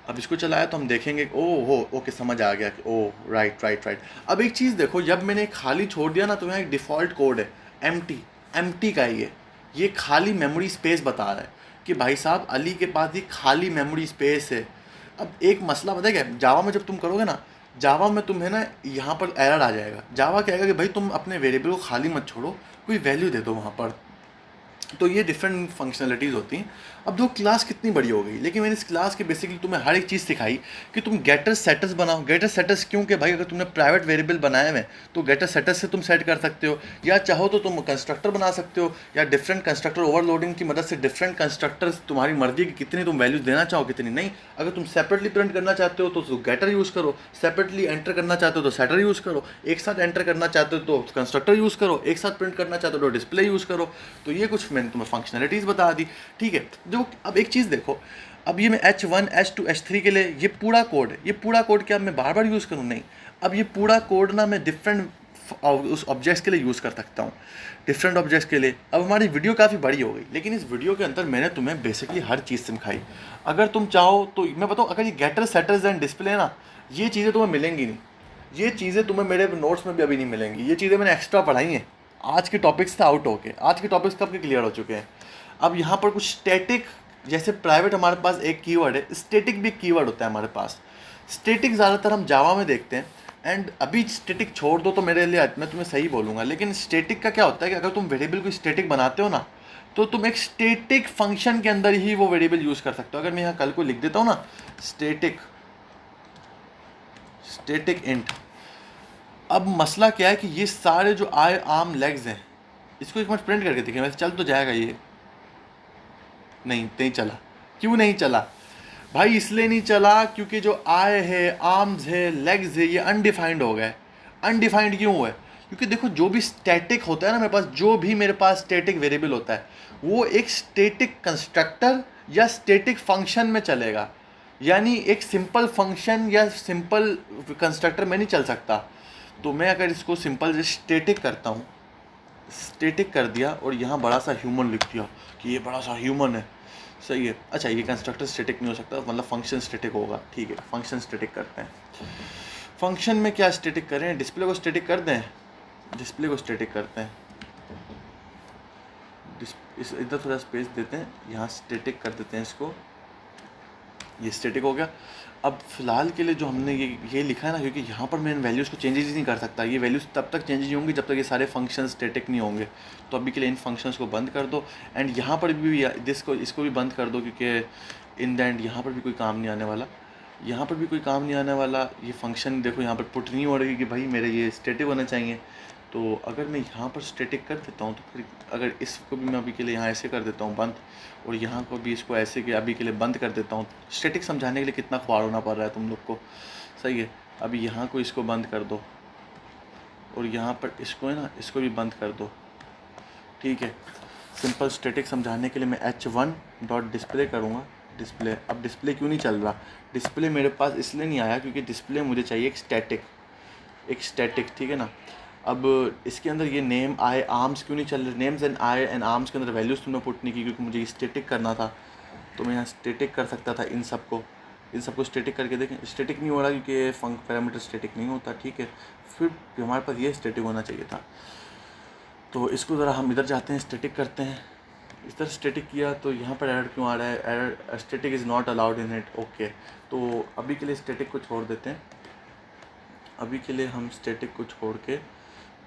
अब इसको चलाया तो हम देखेंगे, ओके समझ आ गया कि राइट। अब एक चीज़ देखो, जब मैंने खाली छोड़ दिया ना तो यहाँ एक डिफ़ॉल्ट कोड है एम्प्टी का ही है, ये खाली मेमोरी स्पेस बता रहा है कि भाई साहब अली के पास ये खाली मेमोरी स्पेस है। अब एक मसला पता है क्या, जावा में जब तुम करोगे ना, जावा में तुम्हें ना यहाँ पर एरर आ जाएगा। जावा कहेगा कि भाई तुम अपने वेरिएबल को खाली मत छोड़ो, कोई वैल्यू दे दो वहाँ पर। तो ये डिफरेंट फंक्शनलिटीज़ होती हैं। अब देखो क्लास कितनी बड़ी हो गई, लेकिन मैंने इस क्लास के बेसिकली तुम्हें हर एक चीज़ सिखाई कि तुम गेटर सेटर्स बनाओ। गेटर सेटर्स क्यों कि भाई अगर तुमने प्राइवेट वेरिएबल बनाए हुए हैं तो गेटर सेटर्स से तुम सेट कर सकते हो, या चाहो तो तुम कंस्ट्रक्टर बना सकते हो, या डिफरेंट कंस्ट्रक्टर ओवरलोडिंग की मदद से डिफरेंट कंस्ट्रक्टर्स तुम्हारी मर्जी की कितनी तुम वैल्यूज देना चाहो कितनी नहीं। अगर तुम सेपरेटली प्रिंट करना चाहते हो तो गेटर यूज़ करो, सेपरेटली एंटर करना चाहते हो तो सेटर यूज़ करो, एक साथ एंटर करना चाहते हो तो कंस्ट्रक्टर यूज़ करो, एक साथ प्रिंट करना चाहते हो तो डिस्प्ले यूज़ करो। तो ये कुछ मैंने तुम्हें फंक्शनलिटीज़ बता दी, ठीक है। जो अब एक चीज़ देखो, अब ये मैं H1 H2 H3 के लिए ये पूरा कोड है, ये पूरा कोड क्या मैं बार बार यूज़ करूँ? नहीं। अब ये पूरा कोड ना मैं डिफरेंट उस ऑब्जेक्ट्स के लिए यूज़ कर सकता हूँ, डिफरेंट ऑब्जेक्ट्स के लिए। अब हमारी वीडियो काफ़ी बड़ी हो गई, लेकिन इस वीडियो के अंदर मैंने तुम्हें बेसिकली हर चीज़ सिखाई। अगर तुम चाहो तो मैं बताऊँ, अगर ये गेटर सेटर्स एंड डिस्प्ले ना, ये चीज़ें तुम्हें मिलेंगी नहीं, ये चीज़ें तुम्हें मेरे नोट्स में भी अभी नहीं मिलेंगी। ये चीज़ें मैंने एक्स्ट्रा पढ़ाई हैं आज के टॉपिक्स से आउट होके, आज के टॉपिक्स कब के क्लियर हो चुके हैं। अब यहाँ पर कुछ स्टैटिक, जैसे प्राइवेट हमारे पास एक कीवर्ड है, स्टैटिक भी कीवर्ड होता है हमारे पास। स्टैटिक ज़्यादातर हम जावा में देखते हैं, एंड अभी स्टैटिक छोड़ दो तो मेरे लिए मैं तुम्हें सही बोलूँगा। लेकिन स्टैटिक का क्या होता है कि अगर तुम वेरिएबल को स्टैटिक बनाते हो ना, तो तुम एक स्टैटिक फंक्शन के अंदर ही वो वेरिएबल यूज़ कर सकते हो। अगर मैं यहाँ कल को लिख देता हूँ ना स्टैटिक इंट, अब मसला क्या है कि ये सारे जो आई आर्म लेग्स हैं, इसको एक मिनट प्रिंट करके देखिए, वैसे चल तो जाएगा ये, नहीं चला। क्यों नहीं चला भाई? इसलिए नहीं चला क्योंकि जो आई है, आर्म्स है, लेग्स है, ये अनडिफाइंड हो गए। अनडिफाइंड क्यों हुआ है? क्योंकि देखो जो भी स्टैटिक होता है ना मेरे पास, जो भी मेरे पास स्टैटिक वेरिएबल होता है वो एक स्टैटिक कंस्ट्रक्टर या स्टैटिक फंक्शन में चलेगा। यानी एक सिंपल फंक्शन या सिंपल कंस्ट्रक्टर में नहीं चल सकता। तो मैं अगर इसको सिंपल स्टैटिक करता हूँ, स्टैटिक कर दिया और यहाँ बड़ा सा ह्यूमन लिख दिया कि ये बड़ा सा ह्यूमन है, सही है। अच्छा, ये कंस्ट्रक्टर स्टैटिक नहीं हो सकता, मतलब फंक्शन स्टैटिक होगा, ठीक है। फंक्शन स्टैटिक करते हैं। फंक्शन में क्या स्टैटिक करें? डिस्प्ले को स्टैटिक कर दें, डिस्प्ले को स्टैटिक करते हैं। इस इधर थोड़ा स्पेस देते हैं, यहाँ स्टैटिक कर देते हैं इसको, ये स्टैटिक हो गया। अब फिलहाल के लिए जो हमने ये लिखा है ना, क्योंकि यहाँ पर मैं इन वैल्यूज़ को चेंजेस नहीं कर सकता, ये वैल्यूज़ तब तक चेंजेस नहीं होंगी जब तक ये सारे फंक्शन स्टैटिक नहीं होंगे। तो अभी के लिए इन फंक्शंस को बंद कर दो, एंड यहाँ पर भी इसको भी बंद कर दो, क्योंकि इन द एंड यहाँ पर भी कोई काम नहीं आने वाला, यहाँ पर भी कोई काम नहीं आने वाला। ये फंक्शन देखो यहाँ पर पुट नहीं हो रही कि भाई मेरे ये स्टैटिक होना चाहिए। तो अगर मैं यहाँ पर स्टैटिक कर देता हूँ तो फिर अगर इसको भी मैं अभी के लिए यहाँ ऐसे कर देता हूँ बंद, और यहाँ को भी इसको ऐसे कि अभी के लिए बंद कर देता हूँ। स्टैटिक समझाने के लिए कितना ख्वार होना पड़ रहा है तुम लोग को, सही है। अभी यहाँ को इसको बंद कर दो, और यहाँ पर इसको है ना, इसको भी बंद कर दो, ठीक है। सिंपल स्टैटिक समझाने के लिए मैं h1.display करूँगा, डिस्प्ले। अब डिस्प्ले क्यों नहीं चल रहा? डिस्प्ले मेरे पास इसलिए नहीं आया क्योंकि डिस्प्ले मुझे चाहिए एक स्टैटिक, ठीक है ना। अब इसके अंदर ये नेम आई आर्म्स क्यों नहीं चल रहे? Names and I and arms के अंदर वैल्यूज़ तुमने पुट नहीं की, क्योंकि मुझे स्टैटिक करना था। तो मैं यहाँ स्टैटिक कर सकता था इन सबको स्टैटिक करके देखें, स्टैटिक नहीं हो रहा क्योंकि फंक पैरामीटर स्टैटिक नहीं होता, ठीक है। फिर हमारे पास ये स्टैटिक होना चाहिए था। तो इसको ज़रा हम इधर जाते हैं, स्टैटिक करते हैं। इस तरह स्टैटिक किया तो यहाँ पर एरर क्यों आ रहा है? Error static is not allowed in it, okay. तो अभी के लिए स्टैटिक को छोड़ देते हैं, अभी के लिए हम स्टैटिक को छोड़ के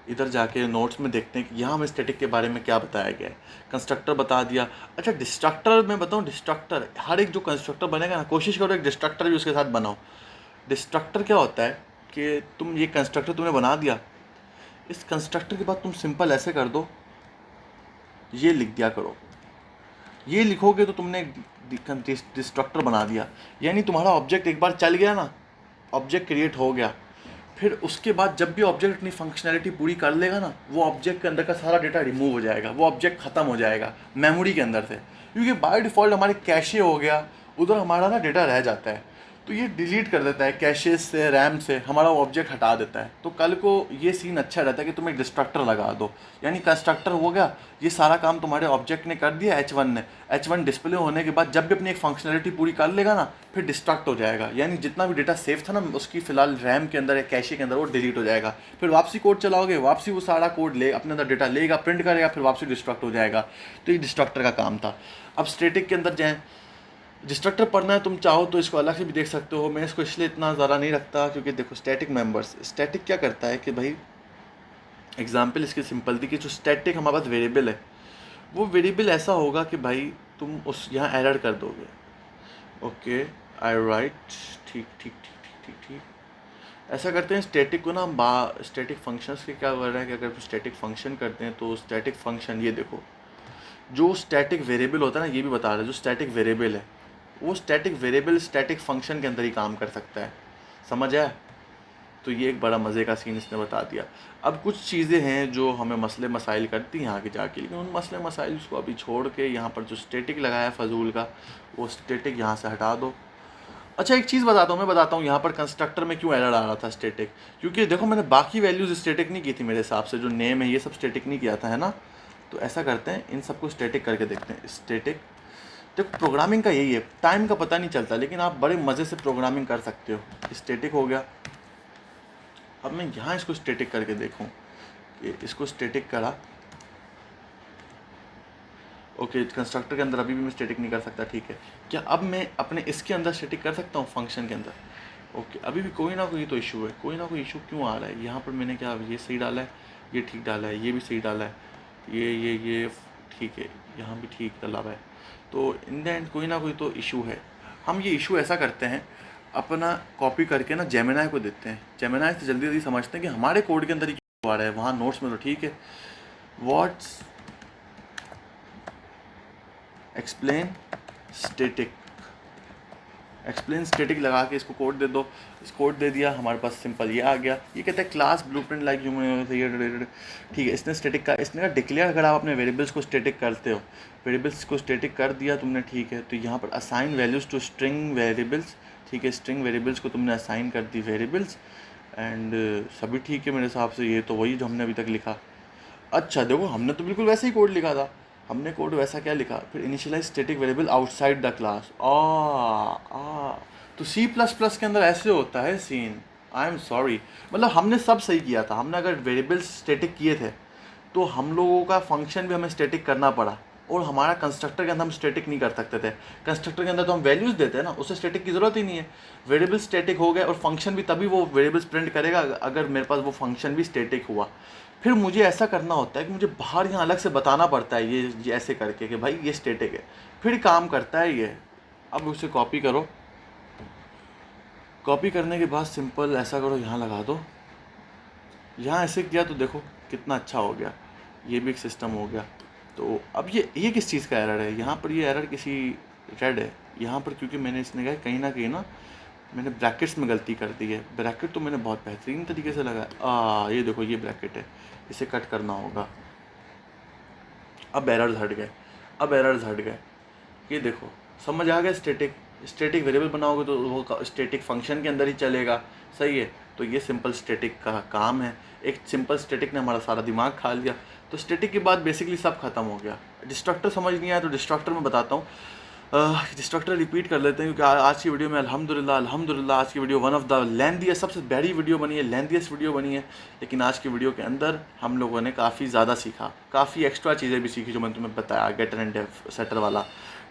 इधर जाके नोट्स में देखते हैं कि यहाँ हमें स्टैटिक के बारे में क्या बताया गया है। कंस्ट्रक्टर बता दिया। अच्छा, डिस्ट्रक्टर मैं बताऊँ, डिस्ट्रक्टर हर एक जो कंस्ट्रक्टर बनेगा ना, कोशिश करो एक डिस्ट्रक्टर भी उसके साथ बनाओ। डिस्ट्रक्टर क्या होता है कि तुम ये कंस्ट्रक्टर तुमने बना दिया, इस कंस्ट्रक्टर के बाद तुम सिंपल ऐसे कर दो, ये लिख दिया करो। ये लिखोगे तो तुमने डिस्ट्रक्टर बना दिया, यानी तुम्हारा ऑब्जेक्ट एक बार चल गया ना, ऑब्जेक्ट क्रिएट हो गया, फिर उसके बाद जब भी ऑब्जेक्ट अपनी फंक्शनैलिटी पूरी कर लेगा ना, वो ऑब्जेक्ट के अंदर का सारा डेटा रिमूव हो जाएगा, वो ऑब्जेक्ट ख़त्म हो जाएगा मेमोरी के अंदर से, क्योंकि बाय डिफ़ॉल्ट हमारे कैशे हो गया, उधर हमारा ना डेटा रह जाता है। तो ये डिलीट कर देता है कैशेस से, रैम से, हमारा ऑब्जेक्ट हटा देता है। तो कल को ये सीन अच्छा रहता है कि तुम एक डिस्ट्रक्टर लगा दो, यानी कंस्ट्रक्टर हो गया, ये सारा काम तुम्हारे ऑब्जेक्ट ने कर दिया, H1 ने। H1 डिस्प्ले होने के बाद जब भी अपनी एक फंक्शनलिटी पूरी कर लेगा ना, फिर डिस्ट्रक्ट हो जाएगा, यानी जितना भी डेटा सेव था ना उसकी फ़िलहाल रैम के अंदर या कैशे के अंदर, वो डिलीट हो जाएगा। फिर वापसी कोड चलाओगे, वापसी वो सारा कोड ले अपने अंदर डेटा लेगा, प्रिंट करेगा, फिर वापसी डिस्ट्रक्ट हो जाएगा। तो ये डिस्ट्रक्टर का काम था। अब स्टैटिक के अंदर जाएँ, डिस्ट्रक्टर पढ़ना है तुम चाहो तो इसको अलग से भी देख सकते हो, मैं इसको इसलिए इतना ज़्यादा नहीं रखता क्योंकि देखो स्टैटिक मेंबर्स, स्टैटिक क्या करता है कि भाई एग्जांपल इसकी सिंपल थी कि जो स्टैटिक हमारे पास वेरिएबल है, वो वेरिएबल ऐसा होगा कि भाई तुम उस यहाँ एरर कर दोगे। ओके, आई राइट, ठीक ठीक ठीक ठीक ठीक ठीक। ऐसा करते हैं, स्टैटिक को ना हम स्टैटिक फंक्शंस के क्या कर रहे हैं कि अगर स्टैटिक फंक्शन करते हैं तो स्टैटिक फंक्शन, ये देखो जो स्टैटिक वेरिएबल होता है ना, ये भी बता रहा है, जो स्टैटिक वेरिएबल है वो स्टैटिक वेरिएबल स्टैटिक फंक्शन के अंदर ही काम कर सकता है। समझ आया? तो ये एक बड़ा मज़े का सीन इसने बता दिया। अब कुछ चीज़ें हैं जो हमें मसले मसाइल करती हैं आगे जाके, लेकिन उन मसले मसाइल को अभी छोड़ के यहाँ पर जो स्टैटिक लगाया है फजूल का, वो स्टैटिक यहाँ से हटा दो। अच्छा, एक चीज़ बताता हूँ, मैं बताता हूँ यहाँ पर कंस्ट्रक्टर में क्यों एरर आ रहा था स्टैटिक, क्योंकि देखो मैंने बाकी वैल्यूज़ स्टैटिक नहीं की थी मेरे हिसाब से, जो नेम है ये सब स्टैटिक नहीं किया था, है ना। तो ऐसा करते हैं, इन सबको स्टैटिक करके देखते हैं। स्टैटिक, देखो प्रोग्रामिंग का यही है, टाइम का पता नहीं चलता लेकिन आप बड़े मज़े से प्रोग्रामिंग कर सकते हो। स्टैटिक हो गया। अब मैं यहाँ इसको स्टैटिक करके देखूँ कि इसको स्टैटिक करा। ओके, कंस्ट्रक्टर के अंदर अभी भी मैं स्टैटिक नहीं कर सकता, ठीक है। क्या अब मैं अपने इसके अंदर स्टैटिक कर सकता हूँ, फंक्शन के अंदर? ओके, अभी भी कोई ना कोई तो इशू है, कोई ना कोई इशू क्यों आ रहा है। यहाँ पर मैंने क्या ये सही डाला है, ये ठीक डाला है, ये भी सही डाला है, ये ठीक है, यहाँ भी ठीक डाला हुआ है। तो इन द एंड कोई ना कोई तो इशू है। हम ये इशू ऐसा करते हैं, अपना कॉपी करके ना जेमिनाई को देते हैं। जेमिनाई से जल्दी जल्दी समझते हैं कि हमारे कोड के अंदर ही क्यों आ रहा है, वहाँ नोट्स में तो ठीक है। What's explain static, explain static लगा के इसको कोड दे दो। इस कोड दे दिया, हमारे पास सिंपल ये आ गया। ये कहता है क्लास ब्लूप्रिंट लाइक ह्यूमन, ठीक है। इसने स्टैटिक का, इसने कहा डिक्लेयर, अगर आप अपने वेरिएबल्स को स्टैटिक करते हो, वेरिएबल्स को स्टैटिक कर दिया तुमने, ठीक है। तो यहाँ पर assign values to string variables, ठीक है, स्ट्रिंग वेरिएबल्स को तुमने असाइन कर दी वेरिएबल्स, एंड सभी ठीक है मेरे हिसाब से। ये तो वही जो हमने अभी तक लिखा। अच्छा देखो, हमने तो बिल्कुल वैसे ही कोड लिखा था। हमने कोड वैसा क्या लिखा, फिर initialize static variable outside the class. तो सी प्लस प्लस के अंदर ऐसे होता है सीन। आई एम सॉरी, मतलब हमने सब सही किया था। हमने अगर वेरिएबल्स स्टैटिक किए थे तो हम लोगों का फंक्शन भी हमें स्टैटिक करना पड़ा, और हमारा कंस्ट्रक्टर के अंदर हम स्टैटिक नहीं कर सकते थे। कंस्ट्रक्टर के अंदर तो हम वैल्यूज़ देते हैं ना, उससे स्टैटिक की ज़रूरत ही नहीं है। वेरिएबल स्टैटिक हो गए, और फंक्शन भी तभी वो वेरिएबल्स प्रिंट करेगा अगर मेरे पास वो फंक्शन भी स्टैटिक हुआ। फिर मुझे ऐसा करना होता है कि मुझे बाहर यहाँ अलग से बताना पड़ता है ये ऐसे करके कि भाई ये स्टैटिक है, फिर काम करता है ये। अब उसे कॉपी करो, कॉपी करने के बाद सिंपल ऐसा करो, यहाँ लगा दो। यहाँ ऐसे किया तो देखो कितना अच्छा हो गया, ये भी एक सिस्टम हो गया। तो अब ये किस चीज़ का एरर है, यहाँ पर ये एरर किसी रेड है यहाँ पर, क्योंकि मैंने इसने कहा कहीं ना मैंने ब्रैकेट्स में गलती कर दी है। ब्रैकेट तो मैंने बहुत बेहतरीन तरीके से लगाया। ये देखो, ये ब्रैकेट है, इसे कट करना होगा। अब एरर्स हट गए, अब एरर्स हट गए। ये देखो, समझ आ गया। स्टैटिक वेरिएबल बनाओगे तो वो स्टैटिक फंक्शन के अंदर ही चलेगा, सही है। तो ये सिंपल स्टैटिक का काम है। एक सिंपल स्टैटिक ने हमारा सारा दिमाग खा लिया। तो स्टैटिक के बाद बेसिकली सब खत्म हो गया। डिस्ट्रक्टर समझ नहीं आया तो डिस्ट्रक्टर में बताता हूँ। डिस्ट्रक्टर रिपीट कर लेते हैं, क्योंकि आज की वीडियो में अल्हम्दुलिल्लाह आज की video one of the lengthiest, सबसे बड़ी वीडियो बनी है, लेंथीएस्ट वीडियो बनी है। लेकिन आज की वीडियो के अंदर हम लोगों ने काफ़ी ज़्यादा सीखा, काफ़ी एक्स्ट्रा चीज़ें भी सीखी जो मैंने तुम्हें बताया, गेटर एंड सेटर वाला।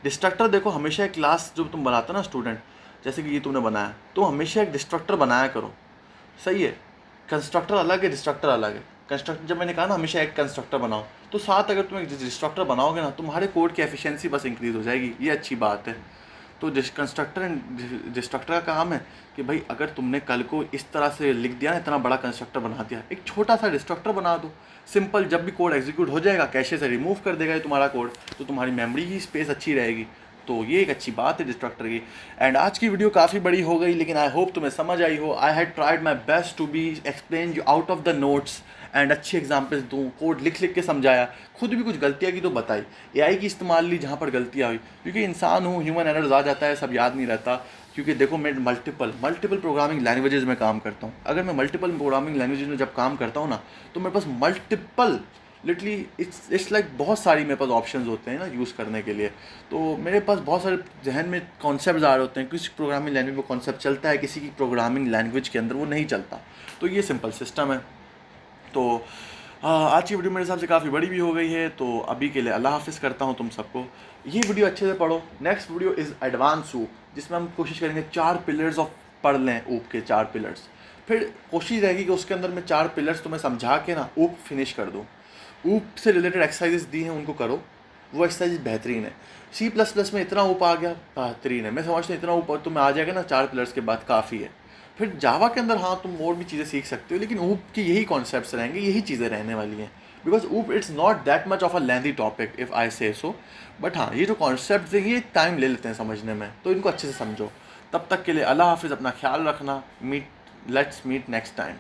डिस्ट्रक्टर देखो, हमेशा एक क्लास जो तुम बनाते हो ना स्टूडेंट, जैसे कि ये तुमने बनाया, तो हमेशा एक डिस्ट्रक्टर बनाया करो, सही है। कंस्ट्रक्टर अलग है, डिस्ट्रक्टर अलग है। कंस्ट्रक्टर, जब मैंने कहा ना हमेशा एक कंस्ट्रक्टर बनाओ, तो साथ अगर तुम एक डिस्ट्रक्टर बनाओगे ना, तुम्हारे कोड की एफिशिएंसी बस इंक्रीज़ हो जाएगी, ये अच्छी बात है। तो कंस्ट्रक्टर एंड डिस्ट्रक्टर का काम है कि भाई अगर तुमने कल को इस तरह से लिख दिया ना, इतना बड़ा कंस्ट्रक्टर बना दिया, एक छोटा सा डिस्ट्रक्टर बना दो, सिंपल। जब भी कोड एग्जीक्यूट हो जाएगा, कैशे से रिमूव कर देगा ये तुम्हारा कोड, तो तुम्हारी मेमोरी की स्पेस अच्छी रहेगी। तो ये एक अच्छी बात है डिस्ट्रक्टर की। एंड आज की वीडियो काफ़ी बड़ी हो गई, लेकिन आई होप तुम्हें समझ आई हो। I had tried my best to be explain you out of the notes and अच्छी एग्जाम्पल्स दूँ, कोड लिख लिख के समझाया, खुद भी कुछ गलतियाँ की तो बताई, एआई की इस्तेमाल ली जहाँ पर गलतियाँ हुई, क्योंकि इंसान हूँ, ह्यूमन एरर्स आ जाता है, सब याद नहीं रहता। क्योंकि देखो, मैं मल्टीपल प्रोग्रामिंग लैंग्वेजेस में काम करता हूँ। अगर मैं मल्टीपल प्रोग्रामिंग लैंग्वेजेस में जब काम करता हूँ ना, तो मेरे पास मल्टीपल लिटरली इट्स लाइक बहुत सारी मेरे पास ऑप्शंस होते हैं ना यूज़ करने के लिए। तो मेरे पास बहुत सारे जहन में कॉन्सेप्ट आ रहे होते हैं, किसी प्रोग्रामिंग लैंग्वेज में कॉन्सेप्ट चलता है, किसी की प्रोग्रामिंग लैंग्वेज के अंदर वो नहीं चलता। तो ये सिंपल सिस्टम है। तो आज की वीडियो मेरे हिसाब से काफ़ी बड़ी भी हो गई है, तो अभी के लिए अल्लाह हाफिज़ करता हूँ तुम सबको। ये वीडियो अच्छे से पढ़ो। नेक्स्ट वीडियो इज़ एडवांस ऊप, जिसमें हम कोशिश करेंगे 4 पिलर्स ऑफ पढ़ लें, ऊप के 4 पिलर्स। फिर कोशिश रहेगी कि उसके अंदर मैं 4 पिलर्स तुम्हें समझा के ना ऊप फिनिश कर दूँ। ऊप से रिलेटेड एक्सरसाइजेस दी हैं, उनको करो। वो एक्सरसाइज बेहतरीन है। C++ में इतना ऊपर आ गया, बेहतरीन है। मैं समझता हूँ इतना ऊपर तुम्हें आ जाएगा ना 4 पिलर्स के बाद काफ़ी है। फिर जावा के अंदर हाँ तुम और भी चीज़ें सीख सकते हो, लेकिन ऊप की यही कॉन्सेप्ट्स रहेंगे, यही चीज़ें रहने वाली हैं। बिकॉज ऊप it's not that much of a lengthy topic if I से सो। बट हाँ, ये जो कॉन्सेप्ट्स हैं ये टाइम ले लेते हैं समझने में, तो इनको अच्छे से समझो। तब तक के लिए अल्लाह हाफिज़, अपना ख्याल रखना। Let's meet next time.